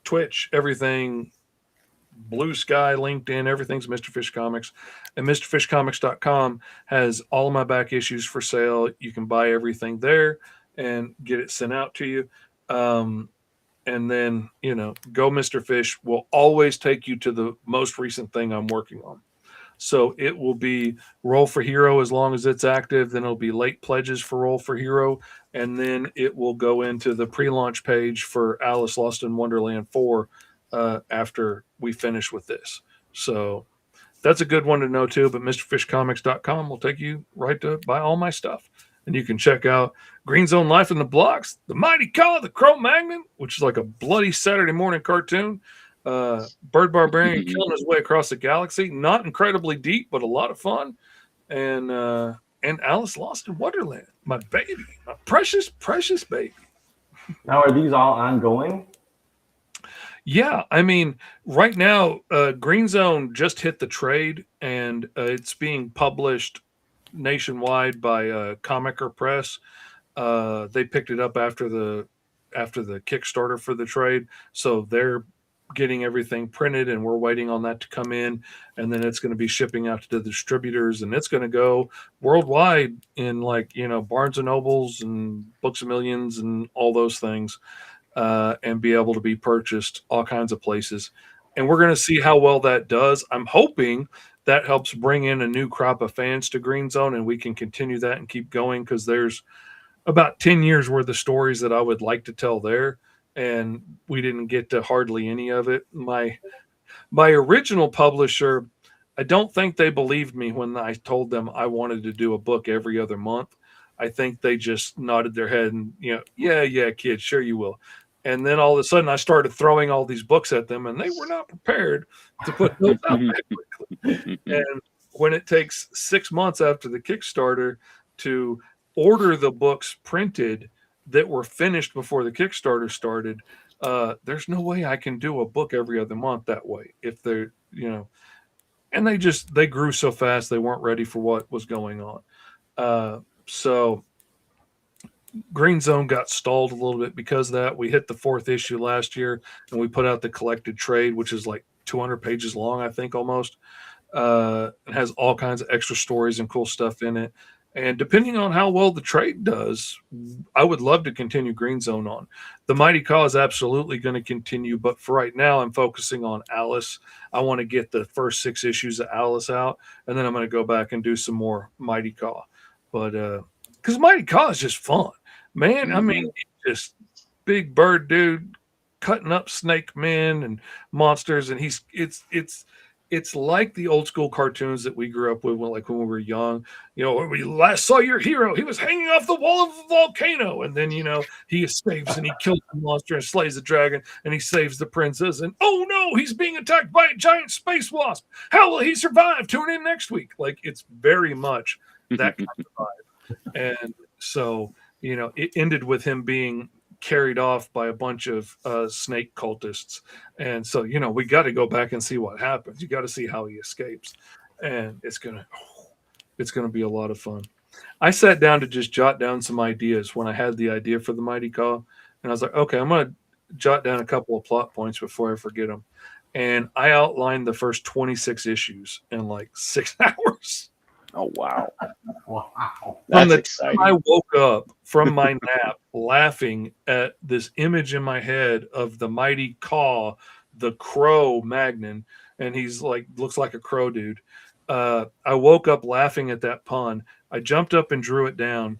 Twitch, everything. Blue Sky, LinkedIn, everything's Mr. Fish Comics. And MrFishComics.com has all of my back issues for sale. You can buy everything there and get it sent out to you. And then, you know, Go Mr. Fish will always take you to the most recent thing I'm working on. So it will be Roll for Hero as long as it's active. Then it'll be late pledges for Roll for Hero. And then it will go into the pre-launch page for Alice Lost in Wonderland 4 after we finish with this. So that's a good one to know too. But MrFishComics.com will take you right to buy all my stuff. And you can check out Green Zone Life in the Blocks, The Mighty Caw, the Cro-Magnon, which is like a bloody Saturday morning cartoon. Bird Barbarian killing his way across the galaxy. Not incredibly deep, but a lot of fun. And Alice Lost in Wonderland, my baby, my precious, precious baby. Now, are these all ongoing? Yeah, I mean, right now, Green Zone just hit the trade, and it's being published nationwide by Comic Press. They picked it up after the Kickstarter for the trade, so they're getting everything printed, and we're waiting on that to come in, and then it's going to be shipping out to the distributors, and it's going to go worldwide in, like, you know, Barnes and Nobles and Books a Millions and all those things, and be able to be purchased all kinds of places. and we're going to see how well that does. I'm hoping that helps bring in a new crop of fans to Green Zone, and we can continue that and keep going, because there's about 10 years worth of stories that I would like to tell there, and we didn't get to hardly any of it. My original publisher, I don't think they believed me when I told them I wanted to do a book every other month. I think they just nodded their head and, yeah, kid, sure you will. And then all of a sudden I started throwing all these books at them, and they were not prepared to put those out that quickly. And when it takes 6 months after the Kickstarter to order the books printed that were finished before the Kickstarter started, there's no way I can do a book every other month that way. If they're, and they grew so fast, they weren't ready for what was going on. So Green Zone got stalled a little bit because of that. We hit the 4th issue last year, and we put out the collected trade, which is like 200 pages long, I think, almost. It has all kinds of extra stories and cool stuff in it. And depending on how well the trade does, I would love to continue Green Zone on. The Mighty Caw is absolutely going to continue, but for right now, I'm focusing on Alice. I want to get the first 6 issues of Alice out, and then I'm going to go back and do some more Mighty Caw. But because Mighty Caw is just fun, man. I mean, just big bird dude cutting up snake men and monsters, and it's like the old school cartoons that we grew up with, like when we were young. When we last saw your hero, he was hanging off the wall of a volcano, and then he escapes and he kills the monster and slays the dragon, and he saves the princess, and oh no, he's being attacked by a giant space wasp. How will he survive? Tune in next week. Like, it's very much that kind of vibe. And so it ended with him being carried off by a bunch of snake cultists, and so we got to go back and see what happens. You got to see how he escapes, and it's gonna be a lot of fun. I sat down to just jot down some ideas when I had the idea for the Mighty Caw, and I was like, okay, I'm gonna jot down a couple of plot points before I forget them, and I outlined the first 26 issues in like 6 hours. Oh, wow. Wow. That's From the exciting. time I woke up from my nap laughing at this image in my head of the Mighty Caw, the crow Magnon, and he's like, looks like a crow dude. I woke up laughing at that pun. I jumped up and drew it down.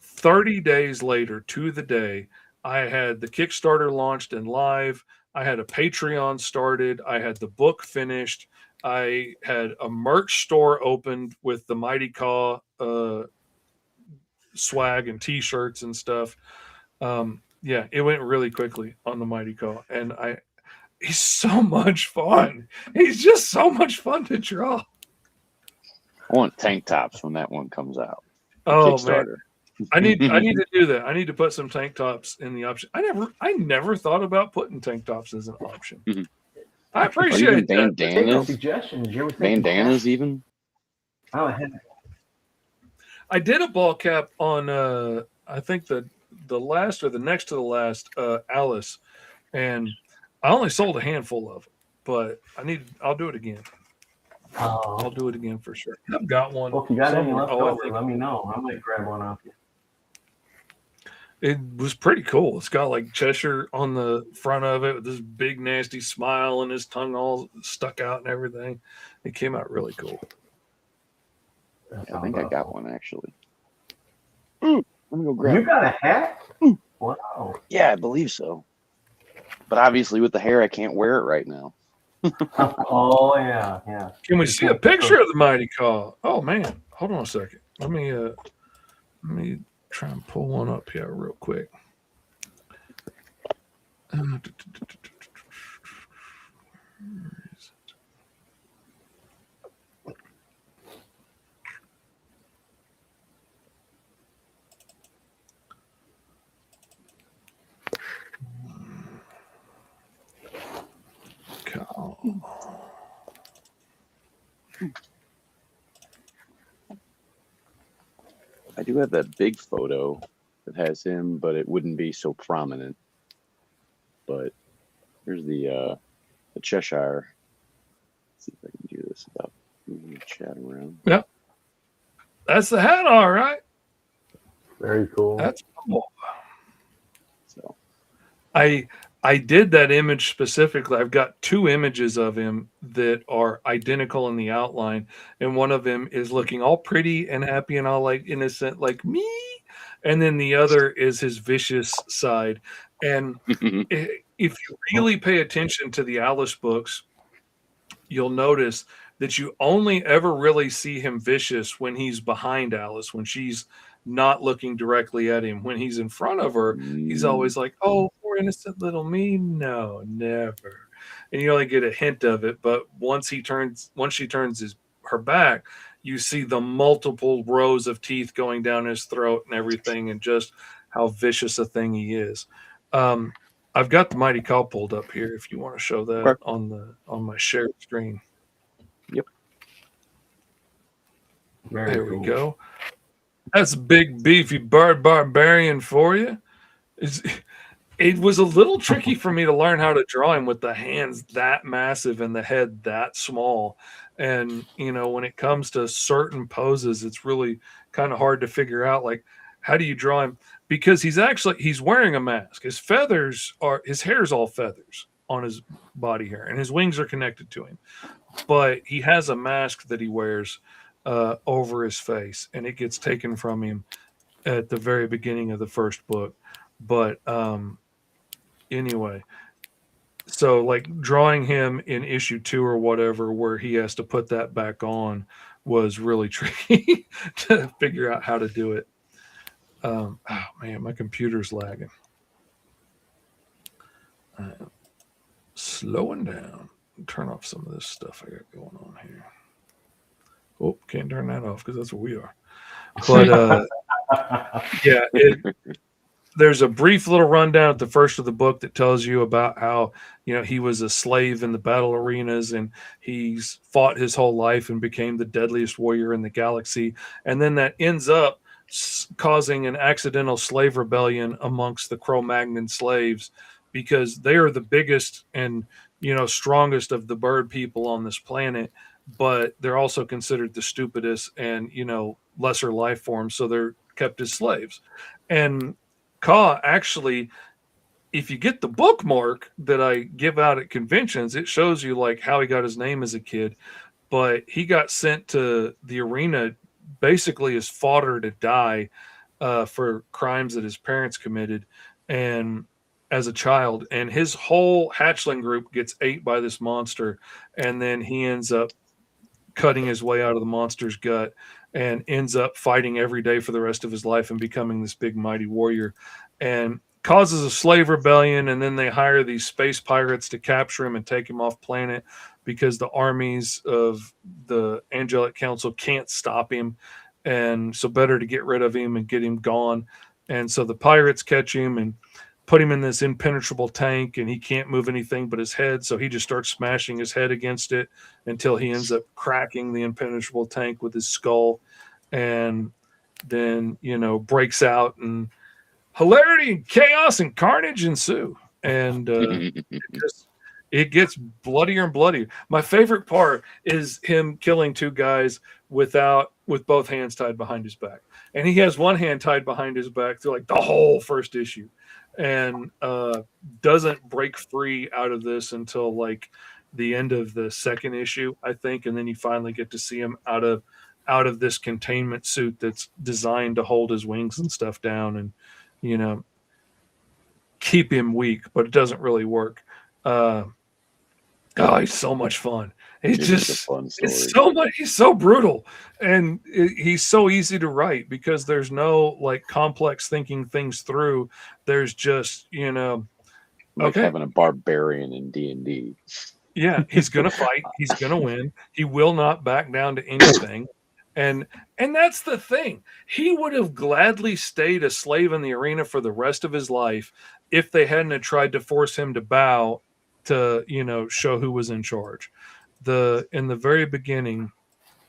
30 days later, to the day, I had the Kickstarter launched and live. I had a Patreon started. I had the book finished. I had a merch store opened with the Mighty Caw swag and T-shirts and stuff. Yeah, it went really quickly on the Mighty Caw, and he's so much fun. He's just so much fun to draw. I want tank tops when that one comes out. Oh Kickstarter. man, I need to do that. I need to put some tank tops in the option. I never thought about putting tank tops as an option. Mhm. I appreciate that. Take suggestions. You ever think Bandanas even? Oh, I had I did a ball cap on I think the last or the next to the last Alice, and I only sold a handful of them, but I'll do it again. I'll do it again for sure. I've got one. Well, if you got any somewhere. left over, let me know. I might grab one off you. It was pretty cool. It's got like Cheshire on the front of it with this big nasty smile and his tongue all stuck out and everything. It came out really cool. I think I got one actually. Let me go grab You it. got a hat? Wow. Yeah, I believe so. But obviously with the hair, I can't wear it right now. Oh yeah. Can we see a picture of the Mighty Caw? Oh man, hold on a second. Let me try and pull one up here real quick. Caw. I do have that big photo that has him, but it wouldn't be so prominent. But here's the Cheshire. Let's see if I can do this without moving the chat around. Yep. That's the hat, all right. Very cool. That's cool. So I I did that image specifically. I've got 2 images of him that are identical in the outline, and one of him is looking all pretty and happy and all like innocent, like me, and then the other is his vicious side. And if you really pay attention to the Alice books, you'll notice that you only ever really see him vicious when he's behind Alice, when she's not looking directly at him. When he's in front of her, he's always like, "Oh, poor innocent little me." No, never. And you only get a hint of it, but once she turns her back, you see the multiple rows of teeth going down his throat and everything, and just how vicious a thing he is. I've got the Mighty Cow pulled up here if you want to show that Okay. on my shared screen. Yep. Very There cool. we go. That's big beefy bird barbarian for you. It was a little tricky for me to learn how to draw him with the hands that massive and the head that small. And when it comes to certain poses, it's really kind of hard to figure out, like, how do you draw him? Because he's wearing a mask. His hair is all feathers on his body hair, and his wings are connected to him. But he has a mask that he wears over his face, and it gets taken from him at the very beginning of the first book. But anyway, so like drawing him in issue 2 or whatever, where he has to put that back on, was really tricky to figure out how to do it. Oh man, my computer's lagging. Slowing down. Turn off some of this stuff I got going on here. Oh, can't turn that off because that's what we are. But yeah, there's a brief little rundown at the first of the book that tells you about how he was a slave in the battle arenas, and he's fought his whole life and became the deadliest warrior in the galaxy. And then that ends up causing an accidental slave rebellion amongst the Cro-Magnon slaves, because they are the biggest and strongest of the bird people on this planet, but they're also considered the stupidest and lesser life forms, so they're kept as slaves. And Ka, actually, if you get the bookmark that I give out at conventions, it shows you like how he got his name as a kid. But he got sent to the arena basically as fodder to die for crimes that his parents committed, and as a child. And his whole hatchling group gets ate by this monster, and then he ends up cutting his way out of the monster's gut and ends up fighting every day for the rest of his life and becoming this big mighty warrior, and causes a slave rebellion. And then they hire these space pirates to capture him and take him off planet, because the armies of the Angelic Council can't stop him, and so better to get rid of him and get him gone. And so the pirates catch him and put him in this impenetrable tank, and he can't move anything but his head, so he just starts smashing his head against it until he ends up cracking the impenetrable tank with his skull, and then breaks out, and hilarity and chaos and carnage ensue. And it gets bloodier and bloodier. My favorite part is him killing 2 guys with both hands tied behind his back, and he has one hand tied behind his back through like the whole first issue, and doesn't break free out of this until like the end of the second issue, I think. And then you finally get to see him out of this containment suit that's designed to hold his wings and stuff down, and keep him weak, but it doesn't really work. He's so much fun. He's so brutal, and he's so easy to write because there's no like complex thinking things through. There's just like having a barbarian in D&D. Yeah, he's gonna fight. He's gonna win. He will not back down to anything. And that's the thing. He would have gladly stayed a slave in the arena for the rest of his life if they hadn't tried to force him to bow to, show who was in charge. In the very beginning,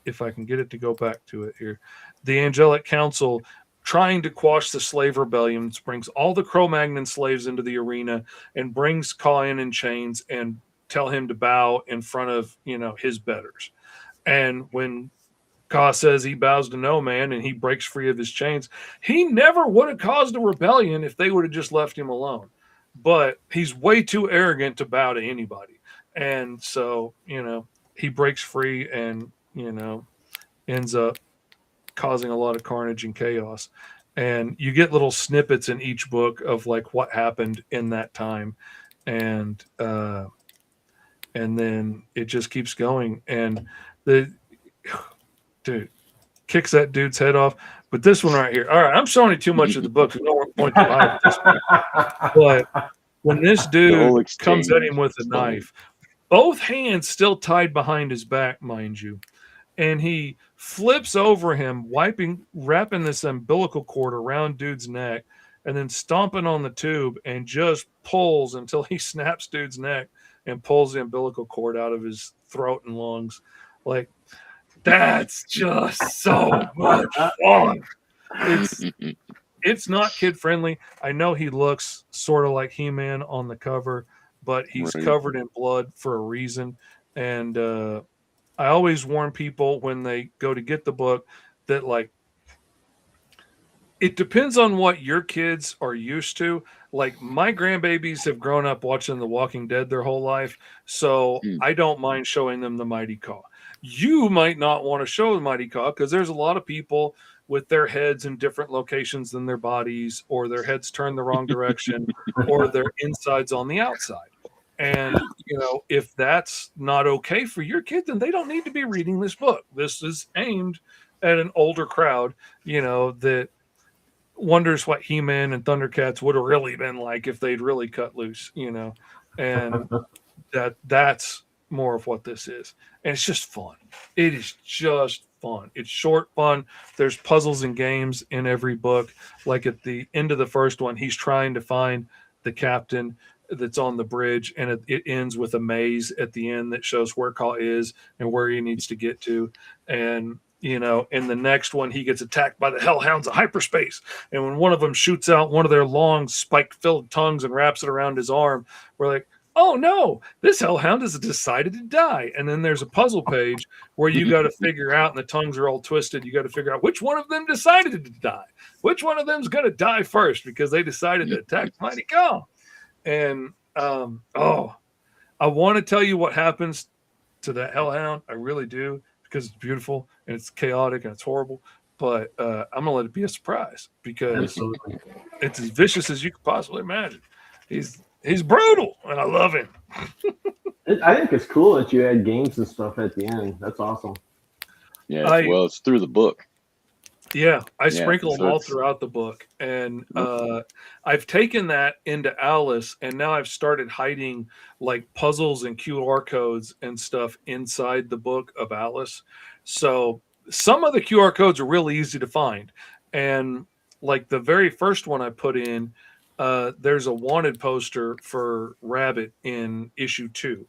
if I can get it to go back to it here, the Angelic Council, trying to quash the slave rebellions, brings all the Cro-Magnon slaves into the arena and brings Ka in chains and tell him to bow in front of, his betters. And when Ka says he bows to no man and he breaks free of his chains, he never would have caused a rebellion if they would have just left him alone. but he's way too arrogant to bow to anybody. And so, he breaks free and, ends up causing a lot of carnage and chaos. And you get little snippets in each book of like what happened in that time. And then it just keeps going. And the dude kicks that dude's head off. But this one right here, all right, I'm showing you too much of the book. We don't want to buy this one. But when this dude comes at him with a knife, both hands still tied behind his back, mind you, and he flips over him, wrapping this umbilical cord around dude's neck, and then stomping on the tube and just pulls until he snaps dude's neck and pulls the umbilical cord out of his throat and lungs. Like, that's just so much fun. It's not kid friendly. I know he looks sort of like He-Man on the cover, but he's covered in blood for a reason. And I always warn people when they go to get the book that, like, it depends on what your kids are used to. Like, my grandbabies have grown up watching The Walking Dead their whole life, so I don't mind showing them the Mighty Caw. You might not want to show the Mighty Caw because there's a lot of people with their heads in different locations than their bodies, or their heads turned the wrong direction, or their insides on the outside. And, if that's not okay for your kid, then they don't need to be reading this book. This is aimed at an older crowd, that wonders what He-Man and Thundercats would have really been like if they'd really cut loose, and that's more of what this is. And it's just fun. It is just fun. It's short fun. There's puzzles and games in every book. Like at the end of the first one, he's trying to find the captain that's on the bridge, and it ends with a maze at the end that shows where Caw is and where he needs to get to. And in the next one, he gets attacked by the hellhounds of hyperspace. And when one of them shoots out one of their long spike-filled tongues and wraps it around his arm, we're like, oh no, this hellhound has decided to die. And then there's a puzzle page where you got to figure out, and the tongues are all twisted. You got to figure out which one of them decided to die. Which one of them's going to die first because they decided to attack Mighty Caw. And, I want to tell you what happens to that hellhound. I really do, because it's beautiful and it's chaotic and it's horrible. But I'm going to let it be a surprise because it's as vicious as you could possibly imagine. He's brutal, and I love him. I think it's cool that you add games and stuff at the end. That's awesome. Yeah, it's through the book. Yeah, I sprinkle them all throughout the book. And I've taken that into Alice, and now I've started hiding like puzzles and QR codes and stuff inside the book of Alice. So some of the QR codes are really easy to find. And like the very first one I put in, there's a wanted poster for Rabbit in issue 2.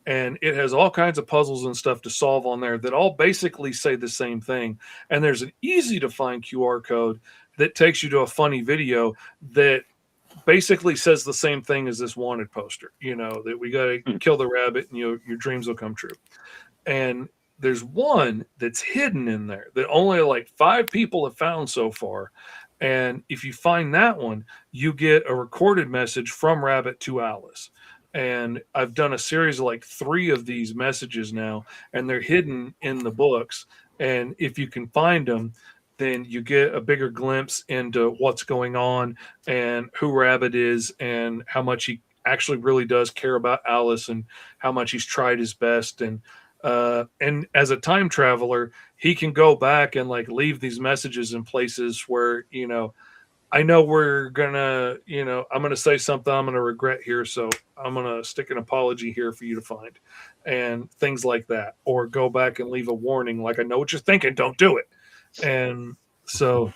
And it has all kinds of puzzles and stuff to solve on there that all basically say the same thing. And there's an easy to find QR code that takes you to a funny video that basically says the same thing as this wanted poster, that we got to kill the rabbit and your dreams will come true. And there's one that's hidden in there that only like 5 people have found so far. And if you find that one, you get a recorded message from Rabbit to Alice. And I've done a series of like 3 of these messages now, and they're hidden in the books. And if you can find them, then you get a bigger glimpse into what's going on and who Rabbit is and how much he actually really does care about Alice and how much he's tried his best. And as a time traveler, he can go back and like leave these messages in places where, I know we're gonna, I'm gonna say something I'm gonna regret here, so I'm gonna stick an apology here for you to find, and things like that. Or go back and leave a warning, like, I know what you're thinking, don't do it. And so,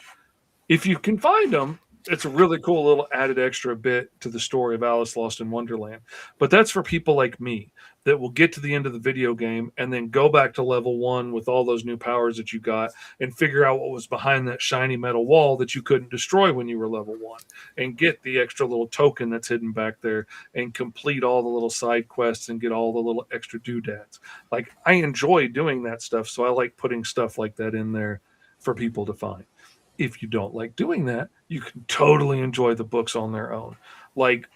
if you can find them, it's a really cool little added extra bit to the story of Alice Lost in Wonderland. But that's for people like me that will get to the end of the video game and then go back to level 1 with all those new powers that you got and figure out what was behind that shiny metal wall that you couldn't destroy when you were level 1 and get the extra little token that's hidden back there and complete all the little side quests and get all the little extra doodads. Like, I enjoy doing that stuff, so I like putting stuff like that in there for people to find. If you don't like doing that, you can totally enjoy the books on their own. Like,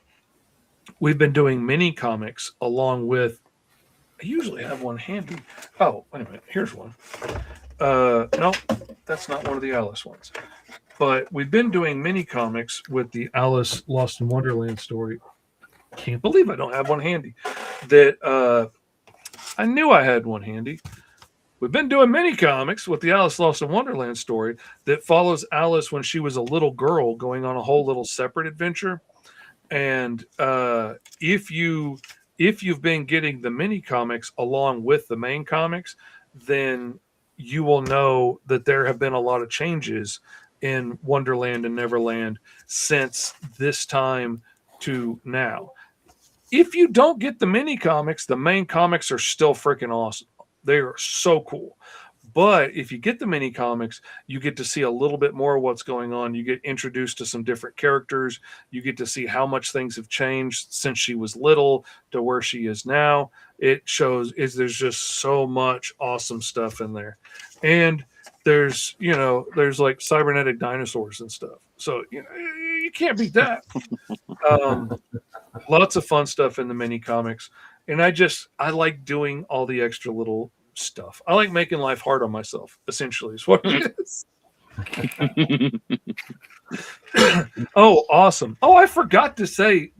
we've been doing mini comics along with. I usually have one handy. Oh, wait a minute. Here's one. No, that's not one of the Alice ones. But we've been doing mini comics with the Alice Lost in Wonderland story. Can't believe I don't have one handy. That I knew I had one handy. We've been doing mini comics with the Alice Lost in Wonderland story that follows Alice when she was a little girl going on a whole little separate adventure. And if you've been getting the mini comics along with the main comics, then you will know that there have been a lot of changes in Wonderland and Neverland since this time to now. If you don't get the mini comics, the main comics are still freaking awesome. They are so cool. But if you get the mini comics, you get to see a little bit more of what's going on. You get introduced to some different characters. You get to see how much things have changed since she was little to where she is now. It shows there's just so much awesome stuff in there. And there's like cybernetic dinosaurs and stuff. So you can't beat that. Lots of fun stuff in the mini comics. And I like doing all the extra little stuff. I like making life hard on myself, essentially, is what it is. Oh, awesome. Oh, I forgot to say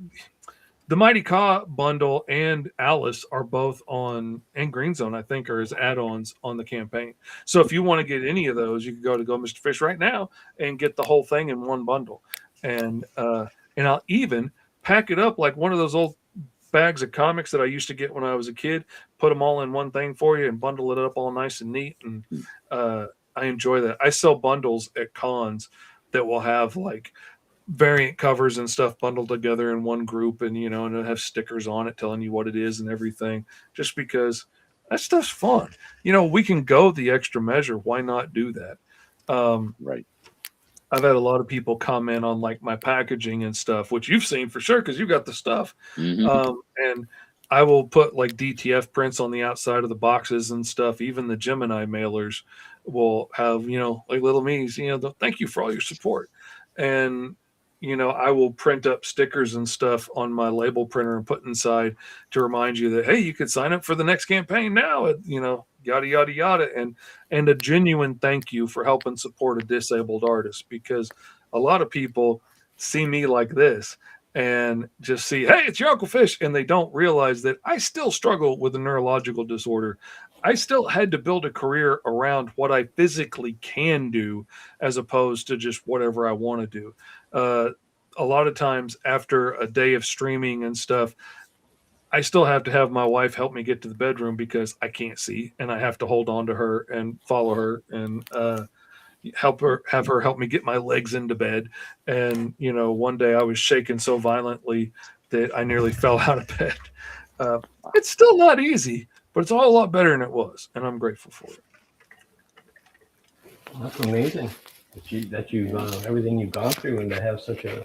the Mighty Ka bundle and Alice are both on, and Green Zone, I think, are as add-ons on the campaign. So if you want to get any of those, you can go to Go Mr. Fish right now and get the whole thing in one bundle. And I'll even pack it up like one of those old bags of comics that I used to get when I was a kid, put them all in one thing for you and bundle it up all nice and neat. And I enjoy that. I sell bundles at cons that will have like variant covers and stuff bundled together in one group, and and it'll have stickers on it telling you what it is and everything, just because that stuff's fun. We can go the extra measure. Why not do that? Right. I've had a lot of people comment on like my packaging and stuff, which you've seen for sure because you got the stuff. Mm-hmm. And I will put like DTF prints on the outside of the boxes and stuff. Even the Gemini mailers will have, like little me's, thank you for all your support. And, I will print up stickers and stuff on my label printer and put inside to remind you that, hey, you could sign up for the next campaign now, yada, yada, yada. And a genuine thank you for helping support a disabled artist, because a lot of people see me like this and just see, hey, it's your Uncle Fish. And they don't realize that I still struggle with a neurological disorder. I still had to build a career around what I physically can do as opposed to just whatever I want to do. A lot of times after a day of streaming and stuff, I still have to have my wife help me get to the bedroom because I can't see, and I have to hold on to her and follow her and have her help me get my legs into bed. And, one day I was shaking so violently that I nearly fell out of bed. It's still not easy, but it's all a lot better than it was, and I'm grateful for it. That's amazing that you've everything you've gone through, and to have such a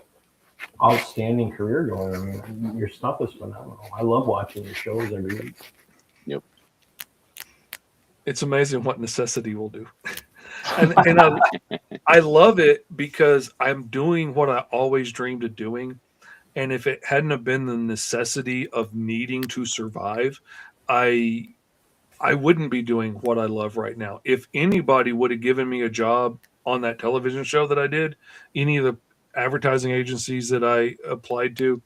outstanding career going. I mean, your stuff is phenomenal. I love watching your shows every week. Yep. It's amazing what necessity will do. and I love it because I'm doing what I always dreamed of doing. And if it hadn't have been the necessity of needing to survive, I wouldn't be doing what I love right now. If anybody would have given me a job on that television show that I did, any of the advertising agencies that I applied to,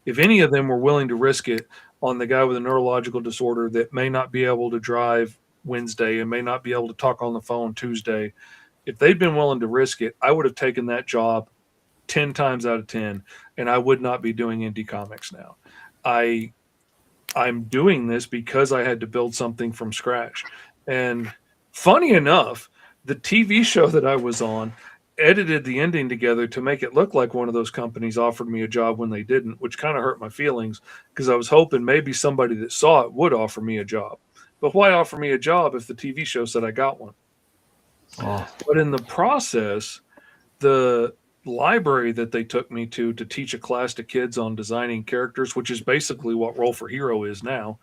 if any of them were willing to risk it on the guy with a neurological disorder that may not be able to drive Wednesday and may not be able to talk on the phone Tuesday, if they'd been willing to risk it, I would have taken that job 10 times out of 10, and I would not be doing indie comics now. I'm doing this because I had to build something from scratch. And funny enough, the TV show that I was on edited the ending together to make it look like one of those companies offered me a job when they didn't, which kind of hurt my feelings because I was hoping maybe somebody that saw it would offer me a job. But why offer me a job if the TV show said I got one? Oh. But in the process, the library that they took me to teach a class to kids on designing characters, which is basically what Roll for Hero is now,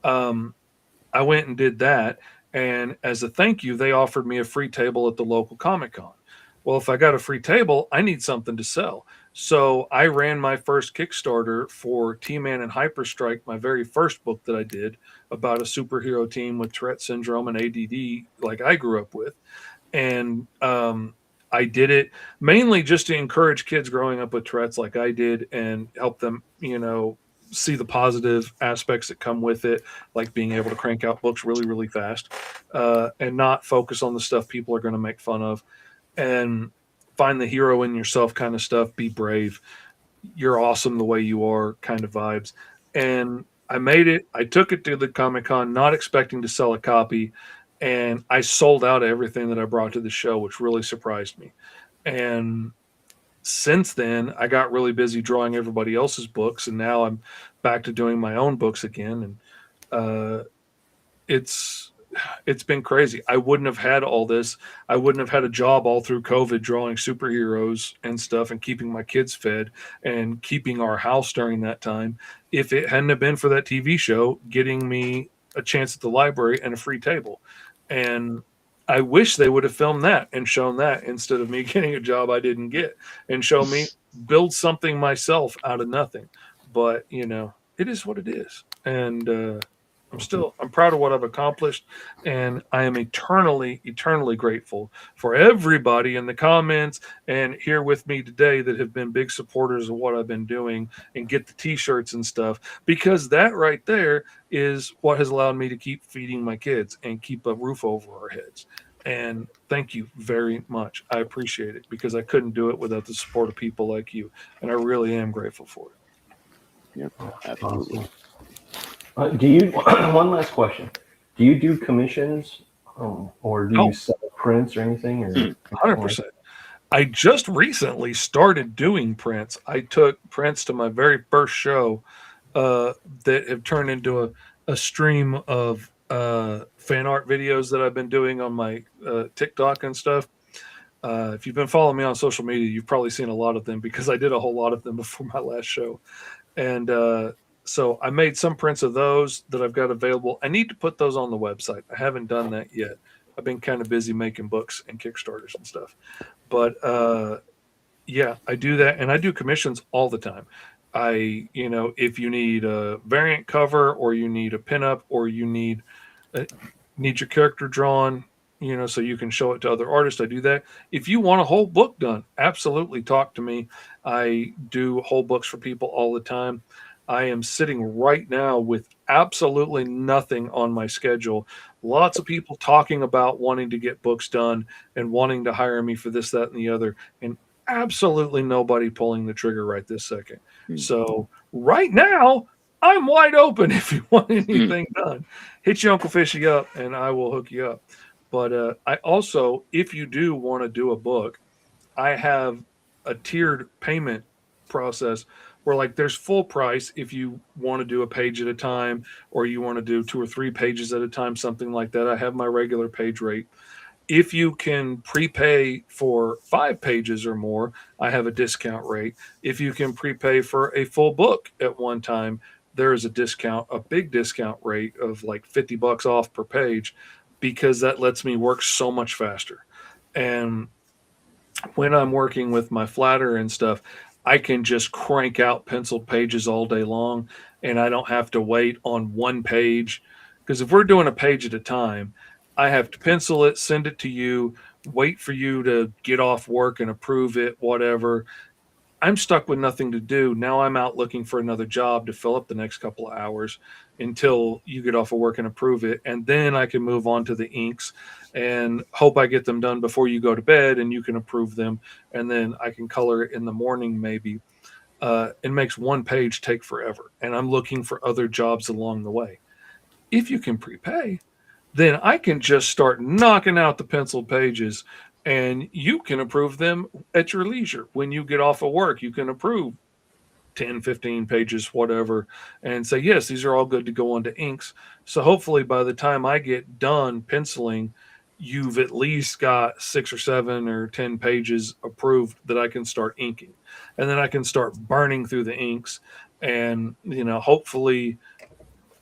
I went and did that. And as a thank you, they offered me a free table at the local Comic-Con. Well, if I got a free table, I need something to sell. So I ran my first Kickstarter for T-Man and Hyperstrike, my very first book that I did about a superhero team with Tourette syndrome and ADD, like I grew up with. And I did it mainly just to encourage kids growing up with Tourette's like I did and help them, see the positive aspects that come with it, like being able to crank out books really, really fast, and not focus on the stuff people are going to make fun of, and find the hero in yourself kind of stuff. Be brave. You're awesome the way you are kind of vibes. And I made it. I took it to the Comic-Con, not expecting to sell a copy. And I sold out everything that I brought to the show, which really surprised me. And since then, I got really busy drawing everybody else's books, and now I'm back to doing my own books again. And it's been crazy. I wouldn't have had all this. I wouldn't have had a job all through COVID drawing superheroes and stuff and keeping my kids fed and keeping our house during that time if it hadn't have been for that TV show getting me a chance at the library and a free table. And I wish they would have filmed that and shown that instead of me getting a job I didn't get, and show me build something myself out of nothing. But, it is what it is. And I'm proud of what I've accomplished, and I am eternally, eternally grateful for everybody in the comments and here with me today that have been big supporters of what I've been doing and get the t-shirts and stuff, because that right there is what has allowed me to keep feeding my kids and keep a roof over our heads. And thank you very much. I appreciate it, because I couldn't do it without the support of people like you, and I really am grateful for it. Yeah, absolutely. Awesome. Do you? One last question. Do you do commissions, or do you sell prints or anything? Or 100%. I just recently started doing prints. I took prints to my very first show that have turned into a stream of fan art videos that I've been doing on my TikTok and stuff. If you've been following me on social media, you've probably seen a lot of them, because I did a whole lot of them before my last show. And so I made some prints of those that I've got available. I need to put those on the website. I haven't done that yet. I've been kind of busy making books and Kickstarters and stuff. But yeah, I do that. And I do commissions all the time. If you need a variant cover, or you need a pinup, or you need your character drawn, so you can show it to other artists, I do that. If you want a whole book done, absolutely talk to me. I do whole books for people all the time. I am sitting right now with absolutely nothing on my schedule. Lots of people talking about wanting to get books done and wanting to hire me for this, that, and the other, and absolutely nobody pulling the trigger right this second. So right now, I'm wide open if you want anything done. Hit your Uncle Fishy up, and I will hook you up. But I also, if you do want to do a book, I have a tiered payment process where, like, there's full price if you want to do a page at a time, or you want to do 2 or 3 pages at a time, something like that. I have my regular page rate. If you can prepay for 5 pages or more, I have a discount rate. If you can prepay for a full book at one time, there is a discount, a big discount rate of like $50 off per page, because that lets me work so much faster. And when I'm working with my flatter and stuff, I can just crank out penciled pages all day long, and I don't have to wait on one page. Because if we're doing a page at a time, I have to pencil it, send it to you, wait for you to get off work and approve it, whatever. I'm stuck with nothing to do. Now I'm out looking for another job to fill up the next couple of hours until you get off of work and approve it. And then I can move on to the inks and hope I get them done before you go to bed and you can approve them. And then I can color it in the morning maybe. It makes one page take forever. And I'm looking for other jobs along the way. If you can prepay, then I can just start knocking out the penciled pages, and you can approve them at your leisure. When you get off of work, you can approve 10, 15 pages, whatever, and say, yes, these are all good to go onto inks. So hopefully by the time I get done penciling, you've at least got 6 or 7 or 10 pages approved that I can start inking. And then I can start burning through the inks, and, hopefully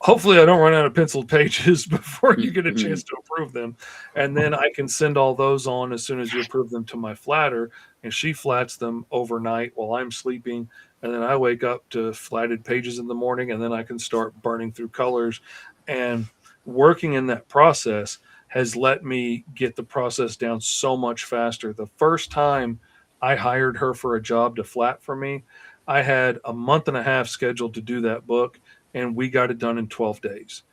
hopefully I don't run out of penciled pages before you get a chance to approve them. And then I can send all those on as soon as you approve them to my flatter, and she flats them overnight while I'm sleeping. And then I wake up to flatted pages in the morning, and then I can start burning through colors. And working in that process has let me get the process down so much faster. The first time I hired her for a job to flat for me, I had a month and a half scheduled to do that book, and we got it done in 12 days.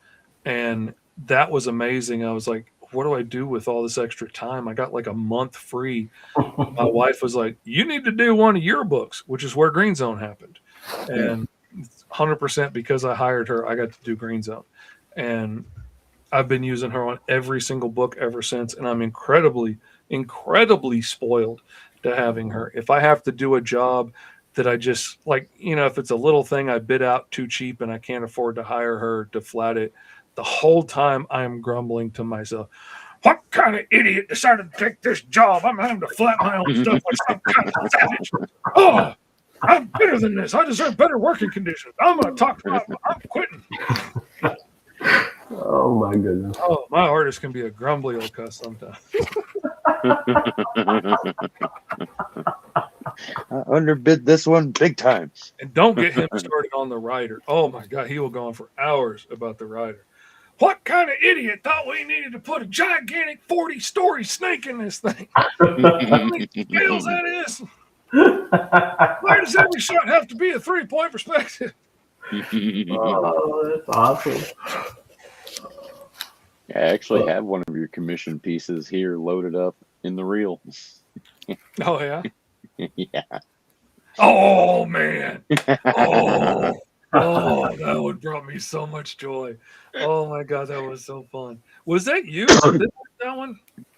And that was amazing. I was like, what do I do with all this extra time? I got like a month free. My wife was like, you need to do one of your books, which is where Green Zone happened. And 100% because I hired her, I got to do Green Zone. And I've been using her on every single book ever since. And I'm incredibly, incredibly spoiled to having her. If I have to do a job that I just like, if it's a little thing I bid out too cheap and I can't afford to hire her to flat it, the whole time I'm grumbling to myself, what kind of idiot decided to take this job? I'm having to flat my own stuff like some kind of savage. Oh, I'm better than this. I deserve better working conditions. I'm going to talk to I'm quitting. Oh my goodness. Oh, my artist can be a grumbly old cuss sometimes. I underbid this one big time. And don't get him started on the writer. Oh my God, he will go on for hours about the writer. What kind of idiot thought we needed to put a gigantic 40-story snake in this thing? How many scales that is? Why does every shot have to be a 3-point perspective? Oh, that's awesome. I actually have one of your commission pieces here loaded up in the reel. Oh, yeah? Yeah. Oh, man. Oh, that one brought me so much joy. Oh, my God, that was so fun. Was that you? That one?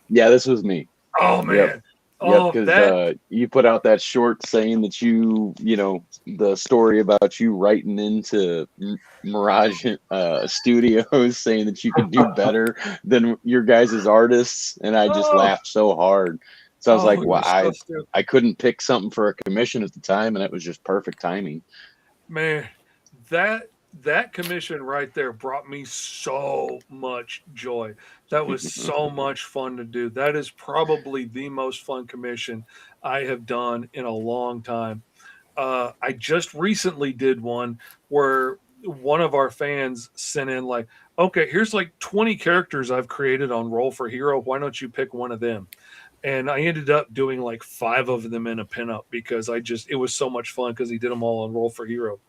Yeah, this was me. Oh, man. Yep. Oh, because you put out that short saying that the story about you writing into Mirage Studios saying that you could do better than your guys' artists, and I just laughed so hard. So I was like, well, I couldn't pick something for a commission at the time, and it was just perfect timing. Man, that commission right there brought me so much joy. That was so much fun to do. That is probably the most fun commission I have done in a long time. I just recently did one where one of our fans sent in like, okay, here's like 20 characters I've created on Roll for Hero. Why don't you pick one of them? And I ended up doing like 5 of them in a pinup because it was so much fun because he did them all on Roll for Hero.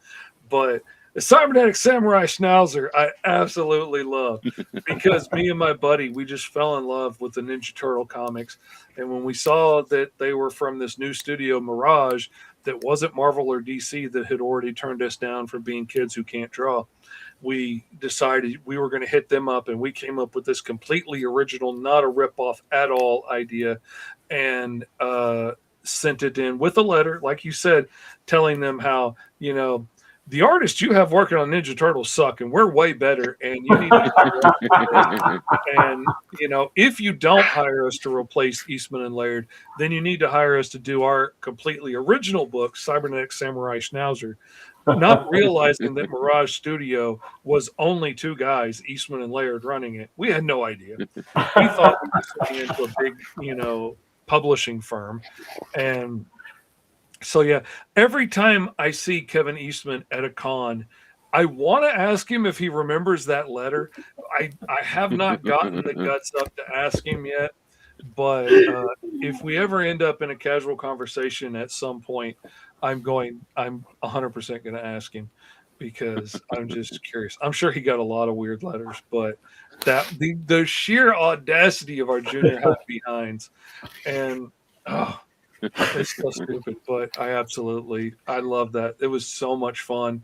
But the Cybernetic Samurai Schnauzer, I absolutely love because me and my buddy, we just fell in love with the Ninja Turtle comics. And when we saw that they were from this new studio, Mirage, that wasn't Marvel or DC, that had already turned us down for being kids who can't draw, we decided we were going to hit them up, and we came up with this completely original, not a ripoff at all idea, and sent it in with a letter, like you said, telling them how, the artists you have working on Ninja Turtles suck, and we're way better, and you need to hire us. And, if you don't hire us to replace Eastman and Laird, then you need to hire us to do our completely original book, Cybernetic Samurai Schnauzer, not realizing that Mirage Studio was only 2 guys, Eastman and Laird, running it. We had no idea. We thought we were going into a big, publishing firm. And so, yeah, every time I see Kevin Eastman at a con, I want to ask him if he remembers that letter. I have not gotten the guts up to ask him yet. But if we ever end up in a casual conversation at some point, I'm 100% going to ask him because I'm just curious. I'm sure he got a lot of weird letters, but the sheer audacity of our junior high behinds, and it's so stupid, but I love that. It was so much fun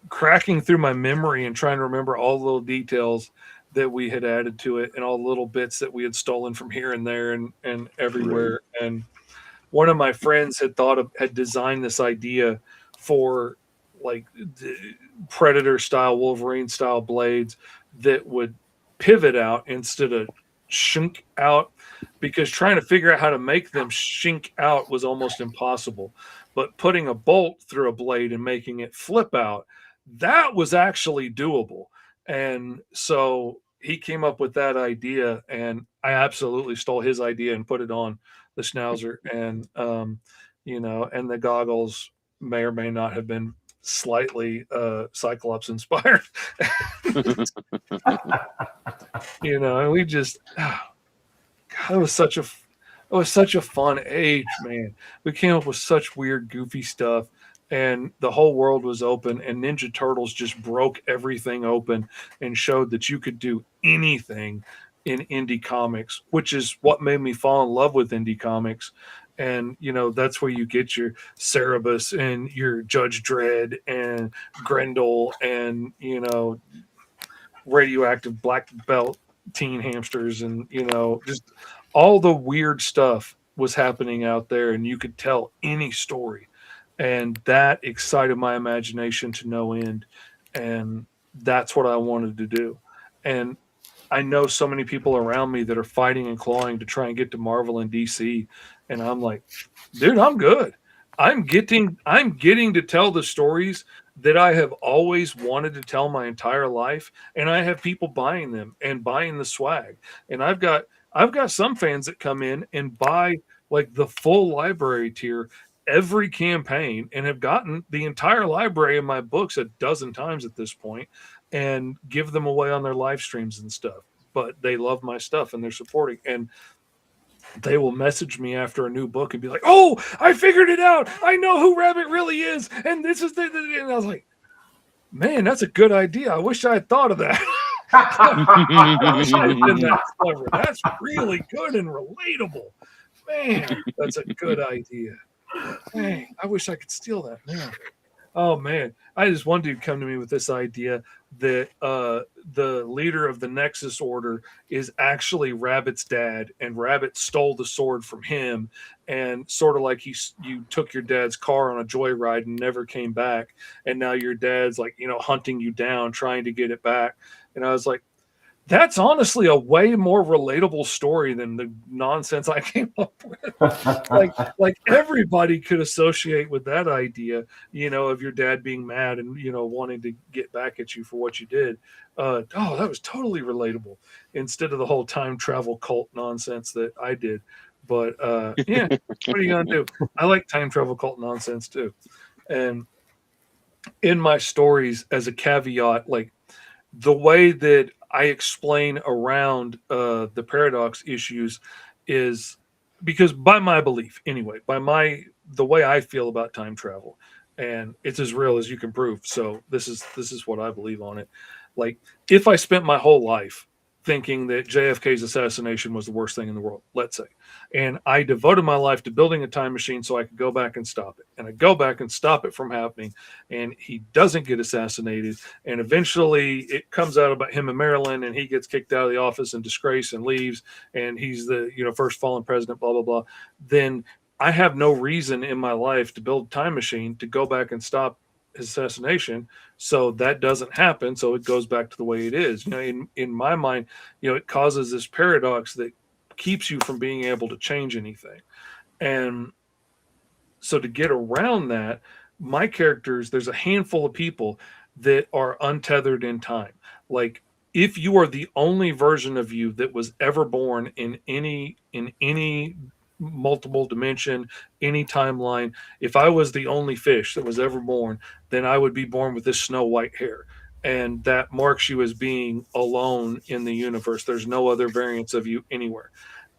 cracking through my memory and trying to remember all the little details that we had added to it and all the little bits that we had stolen from here and there and everywhere. And one of my friends had designed this idea for like Predator style, Wolverine style blades that would pivot out instead of shink out, because trying to figure out how to make them shink out was almost impossible. But putting a bolt through a blade and making it flip out, that was actually doable. And so he came up with that idea, and I absolutely stole his idea and put it on the Schnauzer. And and the goggles may or may not have been slightly Cyclops inspired. And we just God, it was such a fun age, man. We came up with such weird, goofy stuff, and the whole world was open, and Ninja Turtles just broke everything open and showed that you could do anything in indie comics, which is what made me fall in love with indie comics. And that's where you get your Cerebus and your Judge Dredd and Grendel and radioactive black belt teen hamsters, and just all the weird stuff was happening out there, and you could tell any story, and that excited my imagination to no end. And that's what I wanted to do. And I know so many people around me that are fighting and clawing to try and get to Marvel and DC, and I'm like, dude, I'm good. I'm getting to tell the stories that I have always wanted to tell my entire life, and I have people buying them and buying the swag. And I've got some fans that come in and buy like the full library tier every campaign, and have gotten the entire library of my books a dozen times at this point, and give them away on their live streams and stuff. But they love my stuff and they're supporting, and they will message me after a new book and be like, "Oh, I figured it out. I know who Rabbit really is, and this is the." And I was like, "Man, that's a good idea. I wish I had thought of that." I wish I had been that clever. That's really good and relatable. Man, that's a good idea. Man, I wish I could steal that. Man. Oh man, I had this one dude come to me with this idea that the leader of the Nexus Order is actually Rabbit's dad, and Rabbit stole the sword from him, and sort of like you took your dad's car on a joyride and never came back, and now your dad's like hunting you down, trying to get it back. And I was like, that's honestly a way more relatable story than the nonsense I came up with. like everybody could associate with that idea, of your dad being mad and, wanting to get back at you for what you did. That was totally relatable instead of the whole time travel cult nonsense that I did. But yeah, what are you going to do? I like time travel cult nonsense too. And in my stories, as a caveat, like the way that I explain around the paradox issues is because, by my belief anyway, the way I feel about time travel, and it's as real as you can prove. So this is what I believe on it. Like, if I spent my whole life thinking that JFK's assassination was the worst thing in the world, let's say, and I devoted my life to building a time machine so I could go back and stop it, and I go back and stop it from happening, and he doesn't get assassinated, and eventually it comes out about him in Maryland, and he gets kicked out of the office in disgrace and leaves, and he's the first fallen president, blah blah blah, then I have no reason in my life to build a time machine to go back and stop his assassination. So that doesn't happen. So it goes back to the way it is. In my mind, it causes this paradox that keeps you from being able to change anything. And so to get around that, my characters, there's a handful of people that are untethered in time. Like, if you are the only version of you that was ever born in any multiple dimension, any timeline, if I was the only fish that was ever born, then I would be born with this snow white hair, and that marks you as being alone in the universe. There's no other variants of you anywhere,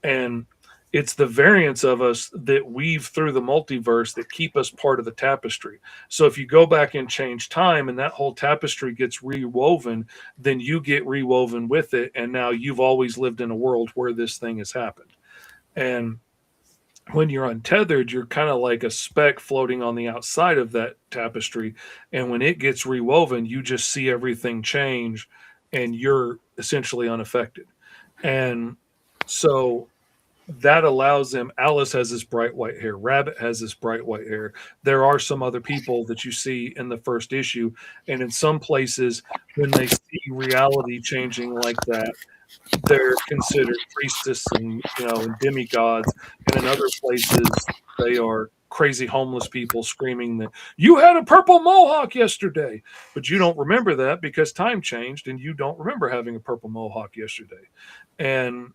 and it's the variants of us that weave through the multiverse that keep us part of the tapestry. So if you go back and change time and that whole tapestry gets rewoven, then you get rewoven with it, and now you've always lived in a world where this thing has happened. And when you're untethered, you're kind of like a speck floating on the outside of that tapestry. And when it gets rewoven, you just see everything change, and you're essentially unaffected. And so that allows them. Alice has this bright white hair. Rabbit has this bright white hair. There are some other people that you see in the first issue. And in some places, when they see reality changing like that, they're considered priestess and and demigods, and in other places they are crazy homeless people screaming that you had a purple mohawk yesterday, but you don't remember that because time changed and you don't remember having a purple mohawk yesterday. And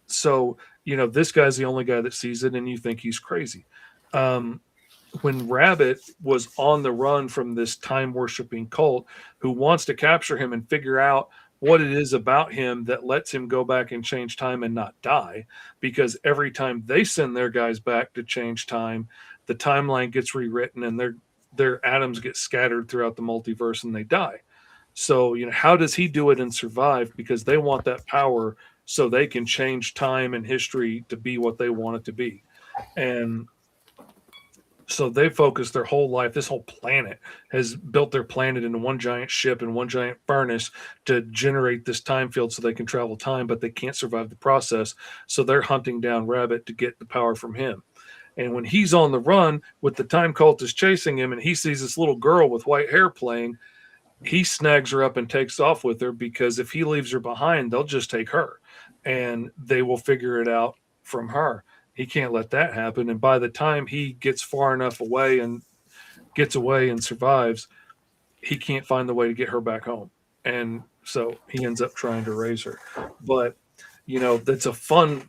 so, this guy's the only guy that sees it and you think he's crazy. When Rabbit was on the run from this time worshiping cult who wants to capture him and figure out what it is about him that lets him go back and change time and not die, because every time they send their guys back to change time, the timeline gets rewritten and their atoms get scattered throughout the multiverse and they die. So, how does he do it and survive? Because they want that power so they can change time and history to be what they want it to be. And so they focus their whole life. This whole planet has built their planet into one giant ship and one giant furnace to generate this time field so they can travel time, but they can't survive the process. So they're hunting down Rabbit to get the power from him. And when he's on the run with the time cultist chasing him and he sees this little girl with white hair playing, he snags her up and takes off with her, because if he leaves her behind, they'll just take her and they will figure it out from her. He can't let that happen. And by the time he gets far enough away and gets away and survives, he can't find the way to get her back home. And so he ends up trying to raise her. But, that's a fun,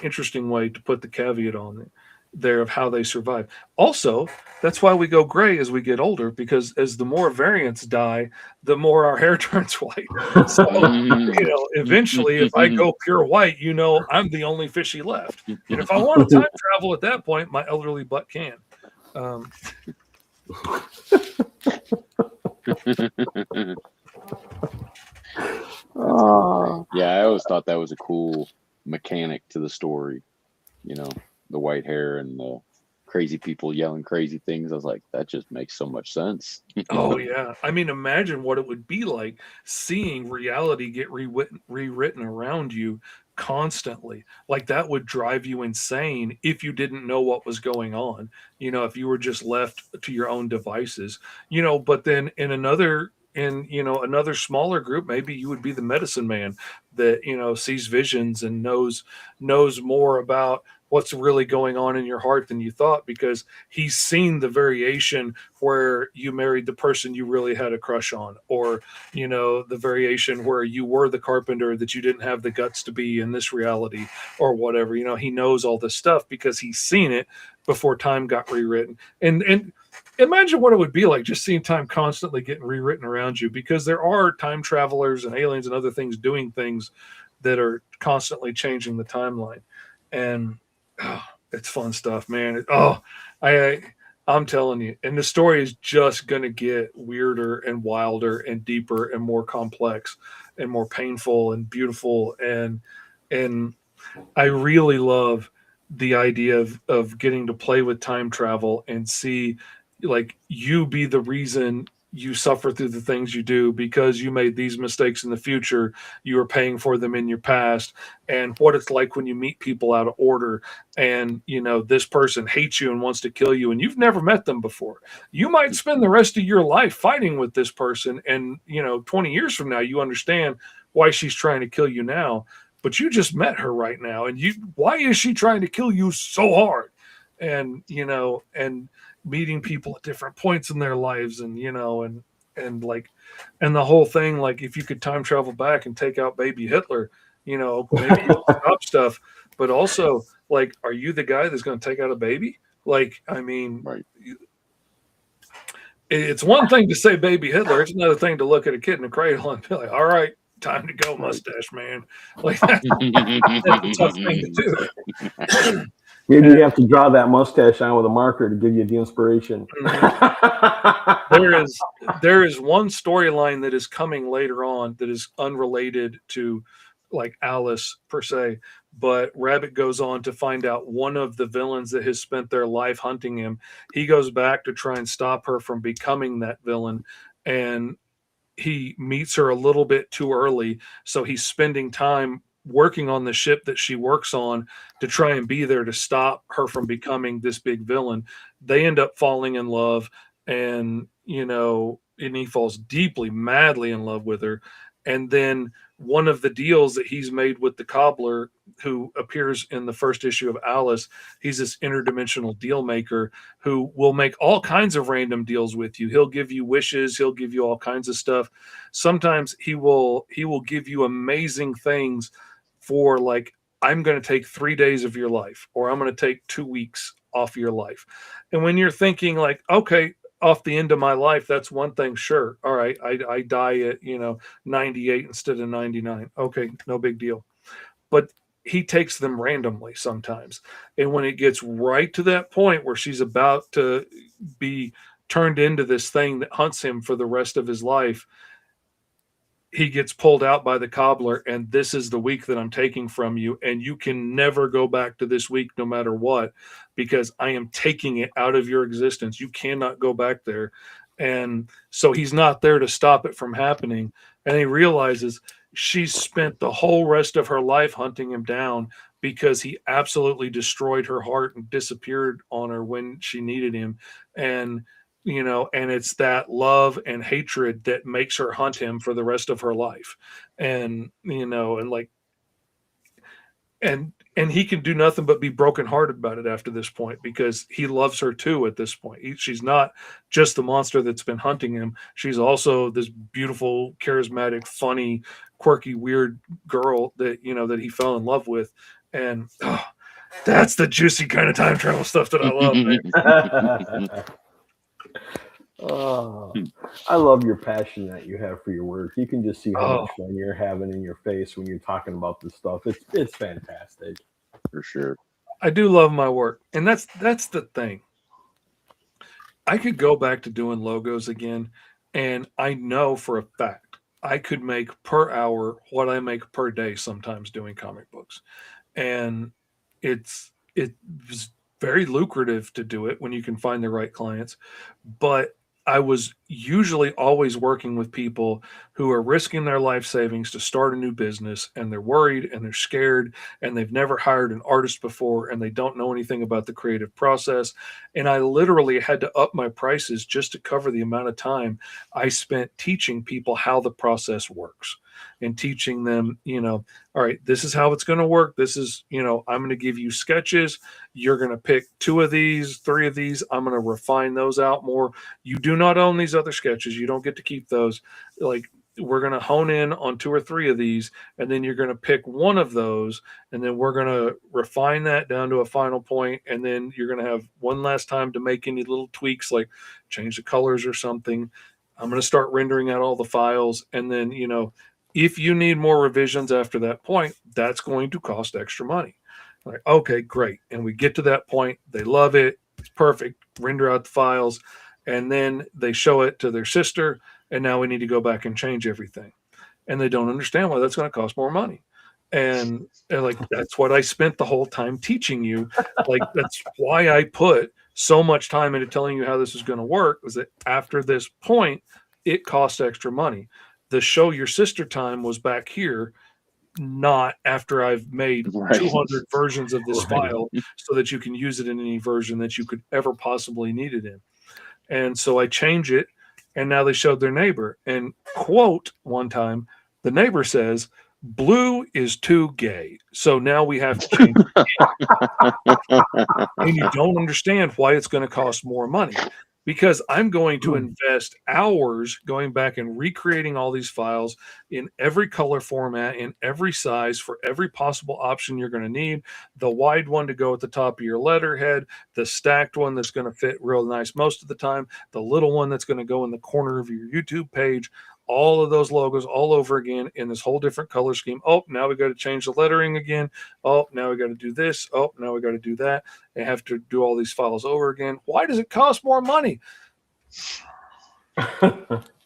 interesting way to put the caveat on there of how they survive. Also, that's why we go gray as we get older, because as the more variants die, the more our hair turns white. So, eventually, if I go pure white, I'm the only fishy left. And if I want to time travel at that point, my elderly butt can. Yeah, I always thought that was a cool mechanic to the story. The white hair and the crazy people yelling crazy things. I was like, that just makes so much sense. Oh, yeah. I mean, imagine what it would be like seeing reality get rewritten around you constantly. Like, that would drive you insane if you didn't know what was going on, if you were just left to your own devices, but then in another smaller group, maybe you would be the medicine man that, sees visions and knows more about what's really going on in your heart than you thought, because he's seen the variation where you married the person you really had a crush on, or, the variation where you were the carpenter that you didn't have the guts to be in this reality or whatever. He knows all this stuff because he's seen it before time got rewritten. And imagine what it would be like just seeing time constantly getting rewritten around you, because there are time travelers and aliens and other things doing things that are constantly changing the timeline. And it's fun stuff, man. I'm telling you. And the story is just going to get weirder and wilder and deeper and more complex and more painful and beautiful. And I really love the idea of getting to play with time travel and see, like, you be the reason you suffer through the things you do because you made these mistakes in the future. You are paying for them in your past, and what it's like when you meet people out of order and, this person hates you and wants to kill you and you've never met them before. You might spend the rest of your life fighting with this person. And, 20 years from now, you understand why she's trying to kill you now, but you just met her right now. And why is she trying to kill you so hard? And, and meeting people at different points in their lives, and and the whole thing, like, if you could time travel back and take out baby Hitler, maybe you'll stop stuff, but also, like, are you the guy that's going to take out a baby? Like, I mean, Right. It's one thing to say baby Hitler, it's another thing to look at a kid in a cradle and be like, all right, time to go, mustache man. Like, that's a tough thing to do. Maybe you have to draw that mustache on with a marker to give you the inspiration. There is one storyline that is coming later on that is unrelated to, like, Alice per se, but Rabbit goes on to find out one of the villains that has spent their life hunting him. He goes back to try and stop her from becoming that villain, and he meets her a little bit too early, so he's spending time working on the ship that she works on to try and be there to stop her from becoming this big villain. They end up falling in love, and and he falls deeply, madly in love with her. And then one of the deals that he's made with the cobbler who appears in the first issue of Alice, he's this interdimensional deal maker who will make all kinds of random deals with you. He'll give you wishes, he'll give you all kinds of stuff. Sometimes he will give you amazing things for, like, I'm going to take 3 days of your life, or I'm going to take 2 weeks off your life. And when you're thinking like, okay, off the end of my life, that's one thing. Sure. All right. I die at, 98 instead of 99. Okay. No big deal. But he takes them randomly sometimes. And when it gets right to that point where she's about to be turned into this thing that hunts him for the rest of his life, he gets pulled out by the cobbler, and this is the week that I'm taking from you, and you can never go back to this week no matter what, because I am taking it out of your existence. You cannot go back there. And so he's not there to stop it from happening. And he realizes she's spent the whole rest of her life hunting him down because he absolutely destroyed her heart and disappeared on her when she needed him. And and it's that love and hatred that makes her hunt him for the rest of her life. And, and he can do nothing but be brokenhearted about it after this point, because he loves her too at this point. She's not just the monster that's been hunting him. She's also this beautiful, charismatic, funny, quirky, weird girl that, that he fell in love with. And that's the juicy kind of time travel stuff that I love, man. Oh, I love your passion that you have for your work. You can just see how much fun you're having in your face when you're talking about this stuff. It's fantastic. For sure. I do love my work. And that's the thing. I could go back to doing logos again, and I know for a fact I could make per hour what I make per day sometimes doing comic books. And it was very lucrative to do it when you can find the right clients. But I was usually always working with people who are risking their life savings to start a new business, and they're worried and they're scared, and they've never hired an artist before, and they don't know anything about the creative process. And I literally had to up my prices just to cover the amount of time I spent teaching people how the process works, and teaching them, all right, this is how it's going to work. This is, I'm going to give you sketches. You're going to pick 2 of these, 3 of these. I'm going to refine those out more. You do not own these other sketches. You don't get to keep those. Like, we're going to hone in on 2 or 3 of these, and then you're going to pick one of those, and then we're going to refine that down to a final point. And then you're going to have one last time to make any little tweaks, like change the colors or something. I'm going to start rendering out all the files. And then, if you need more revisions after that point, that's going to cost extra money. Like, okay, great. And we get to that point. They love it. It's perfect. Render out the files. And then they show it to their sister. And now we need to go back and change everything. And they don't understand why that's going to cost more money. And like, that's what I spent the whole time teaching you. Like, that's why I put so much time into telling you how this is going to work, was that after this point, it costs extra money. The show your sister time was back here, not after I've made 200 versions of this file so that you can use it in any version that you could ever possibly need it in. And so I change it, and now they showed their neighbor. And quote, one time, the neighbor says, "Blue is too gay. So now we have to change it." And you don't understand why it's going to cost more money. Because I'm going to invest hours going back and recreating all these files in every color format, in every size, for every possible option you're going to need. The wide one to go at the top of your letterhead, the stacked one that's going to fit real nice most of the time, the little one that's going to go in the corner of your YouTube page, all of those logos all over again in this whole different color scheme. Oh, now we got to change the lettering again. Oh, now we got to do this. Oh, now we got to do that. They have to do all these files over again. Why does it cost more money?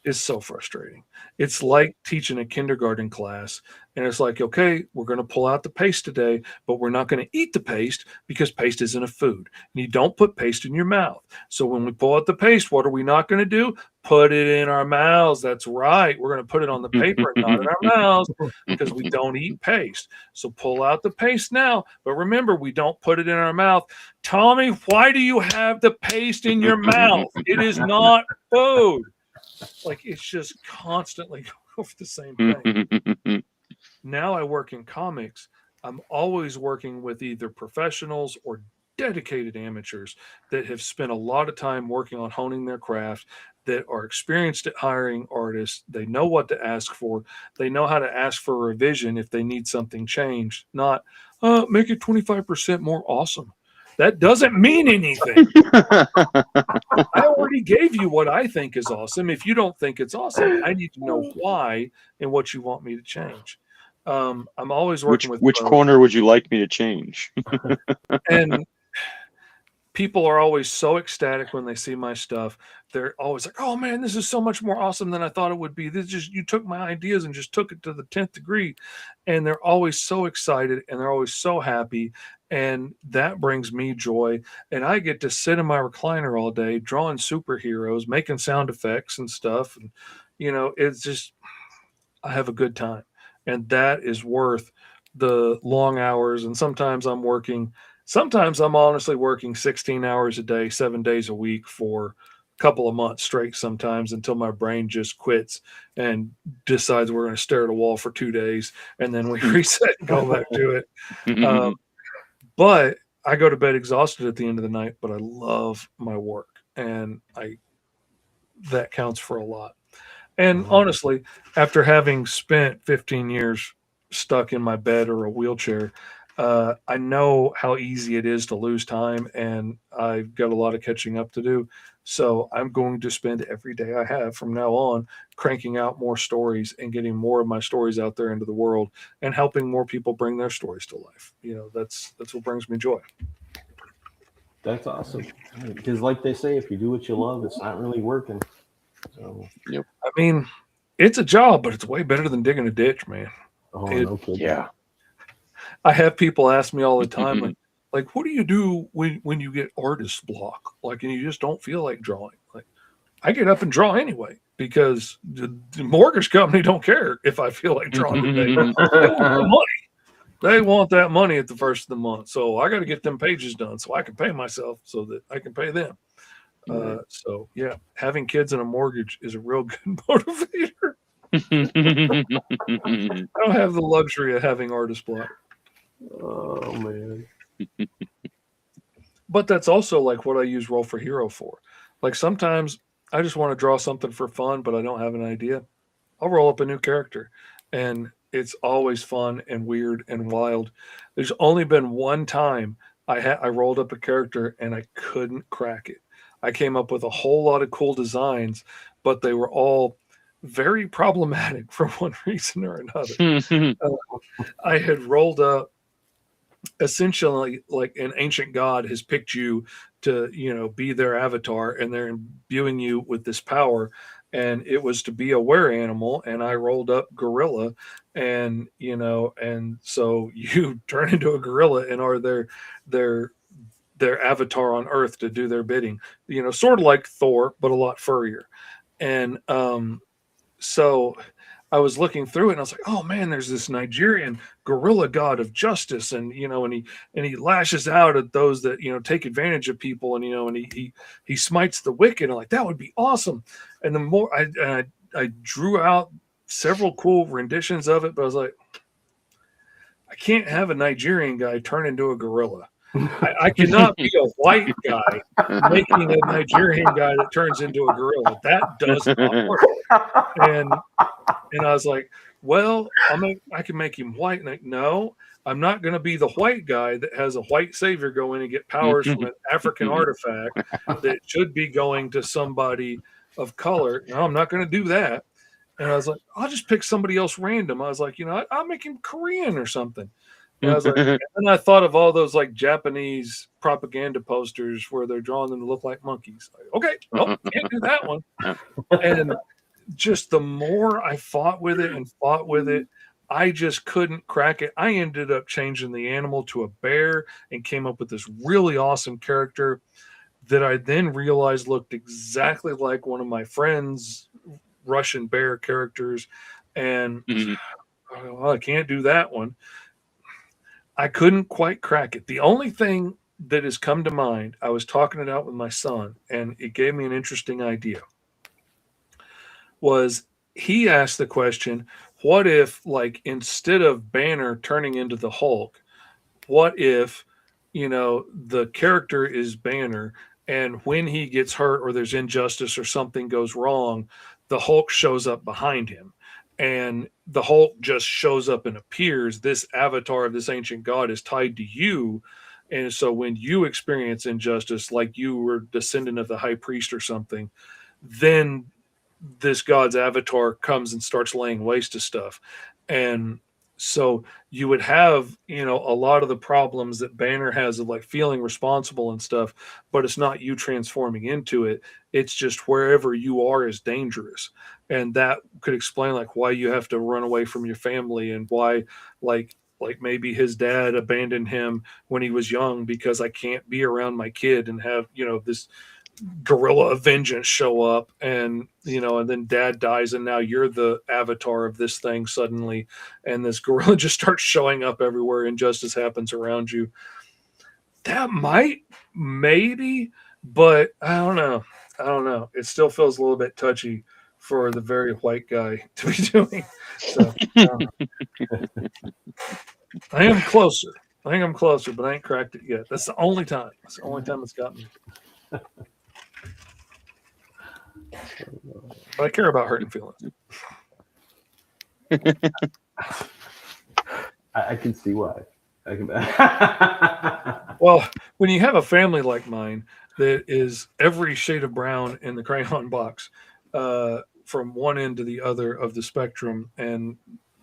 It's so frustrating. It's like teaching a kindergarten class, and it's like, okay, we're going to pull out the paste today, but we're not going to eat the paste because paste isn't a food. And you don't put paste in your mouth. So when we pull out the paste, what are we not going to do? Put it in our mouths. That's right. We're going to put it on the paper and not in our mouths because we don't eat paste. So pull out the paste now. But remember, we don't put it in our mouth. Tommy, why do you have the paste in your mouth? It is not food. Like, it's just constantly going over the same thing. Now I work in comics. I'm always working with either professionals or dedicated amateurs that have spent a lot of time working on honing their craft, that are experienced at hiring artists. They know what to ask for. They know how to ask for a revision if they need something changed, not make it 25% more awesome. That doesn't mean anything. I already gave you what I think is awesome. If you don't think it's awesome, I need to know why and what you want me to change. I'm always working with which corner would you like me to change? and people are always so ecstatic when they see my stuff. They're always like, "Oh man, this is so much more awesome than I thought it would be. This just, you took my ideas and just took it to the 10th degree." And they're always so excited and they're always so happy, and that brings me joy. And I get to sit in my recliner all day drawing superheroes, making sound effects and stuff, and it's just, I have a good time. And that is worth the long hours. And sometimes I'm honestly working 16 hours a day, 7 days a week for a couple of months straight sometimes, until my brain just quits and decides we're going to stare at a wall for 2 days, and then we reset and go back to it. But I go to bed exhausted at the end of the night, but I love my work, and that counts for a lot. And honestly, after having spent 15 years stuck in my bed or a wheelchair, I know how easy it is to lose time, and I've got a lot of catching up to do. So I'm going to spend every day I have from now on cranking out more stories and getting more of my stories out there into the world, and helping more people bring their stories to life. That's what brings me joy. That's awesome. Because like they say, if you do what you love, it's not really working. So, Yep. I mean, it's a job, but it's way better than digging a ditch, man. no kidding. Yeah. I have people ask me all the time, like, what do you do when you get artist block? Like, and you just don't feel like drawing? Like, I get up and draw anyway, because the mortgage company don't care if I feel like drawing today. They want the money. They want that money at the first of the month. So I got to get them pages done so I can pay myself so that I can pay them. So yeah, having kids and a mortgage is a real good motivator. I don't have the luxury of having artist block. Oh man. But that's also like what I use Roll for Hero for. Like, sometimes I just want to draw something for fun, but I don't have an idea. I'll roll up a new character, and it's always fun and weird and wild. There's only been one time I rolled up a character and I couldn't crack it. I came up with a whole lot of cool designs, but they were all very problematic for one reason or another. I had rolled up, essentially, like an ancient god has picked you to, be their avatar, and they're imbuing you with this power. And it was to be a were animal, and I rolled up gorilla, and and so you turn into a gorilla and are their avatar on Earth to do their bidding, sort of like Thor, but a lot furrier. And so I was looking through it, and I was like, oh man, there's this Nigerian gorilla god of justice, and he lashes out at those that take advantage of people, and he smites the wicked. And like, that would be awesome. And the more I drew out several cool renditions of it, but I was like, I can't have a Nigerian guy turn into a gorilla. I cannot be a white guy making a Nigerian guy that turns into a gorilla. That does not work. And I was like, well, I can make him white. And no, I'm not going to be the white guy that has a white savior go in and get powers from an African artifact that should be going to somebody of color. No, I'm not going to do that. And I was like, I'll just pick somebody else random. I was like, I'll make him Korean or something. And I was like, and then I thought of all those like Japanese propaganda posters where they're drawing them to look like monkeys. Like, okay, nope, can't do that one. And just the more I fought with it, I just couldn't crack it. I ended up changing the animal to a bear and came up with this really awesome character that I then realized looked exactly like one of my friends' Russian bear characters. And well, I can't do that one. I couldn't quite crack it. The only thing that has come to mind, I was talking it out with my son, and it gave me an interesting idea, was he asked the question, what if, like, instead of Banner turning into the Hulk, what if, the character is Banner, and when he gets hurt or there's injustice or something goes wrong, the Hulk shows up behind him, and the Hulk just shows up and appears. This avatar of this ancient god is tied to you. And so when you experience injustice, like you were descendant of the high priest or something, then this god's avatar comes and starts laying waste to stuff. And so you would have, a lot of the problems that Banner has of like feeling responsible and stuff, but it's not you transforming into it. It's just wherever you are is dangerous. And that could explain like why you have to run away from your family, and why like maybe his dad abandoned him when he was young because I can't be around my kid and have, this gorilla of vengeance show up, and and then dad dies, and now you're the avatar of this thing suddenly, and this gorilla just starts showing up everywhere, injustice happens around you. That might, maybe, but I don't know, it still feels a little bit touchy for the very white guy to be doing. So I am closer. I think I'm closer, but I ain't cracked it yet. That's the only time it's got me. But I care about hurting feelings. I can see why. Well, when you have a family like mine that is every shade of brown in the crayon box, from one end to the other of the spectrum, and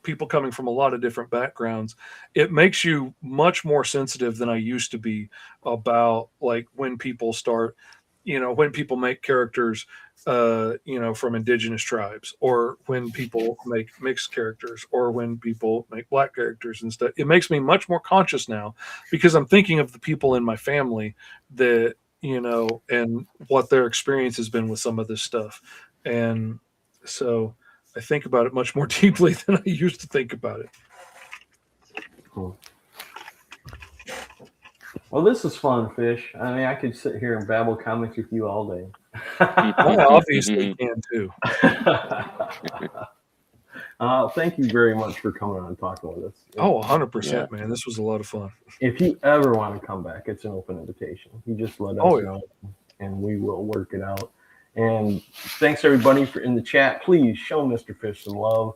people coming from a lot of different backgrounds, it makes you much more sensitive than I used to be about like when people start, when people make characters, from indigenous tribes, or when people make mixed characters, or when people make black characters and stuff. It makes me much more conscious now because I'm thinking of the people in my family that, and what their experience has been with some of this stuff. And so I think about it much more deeply than I used to think about it. Cool. Well, this is fun, Fish. I mean, I could sit here and babble comics with you all day. I obviously can too. Thank you very much for coming on and talking with us. Oh, 100%, man. This was a lot of fun. If you ever want to come back, it's an open invitation. You just let us know, and we will work it out. And thanks, everybody, for in the chat. Please show Mr. Fish some love.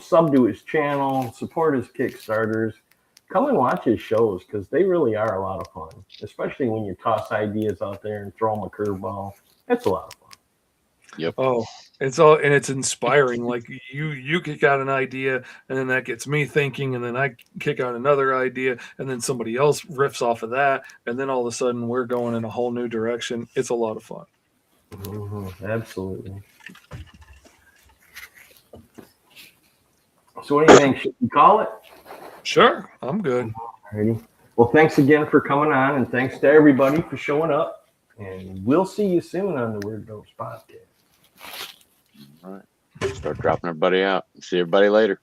Sub to his channel. Support his Kickstarters. Come and watch his shows because they really are a lot of fun, especially when you toss ideas out there and throw them a curveball. It's a lot of fun. Yep. Oh, it's inspiring. Like you kick out an idea, and then that gets me thinking, and then I kick out another idea, and then somebody else riffs off of that, and then all of a sudden we're going in a whole new direction. It's a lot of fun. Mm-hmm. Absolutely. So what do you think? Should we call it? Sure, I'm good. Alrighty. Well, thanks again for coming on, and thanks to everybody for showing up. And we'll see you soon on the WeirDopes podcast. All right. Start dropping everybody out. See everybody later.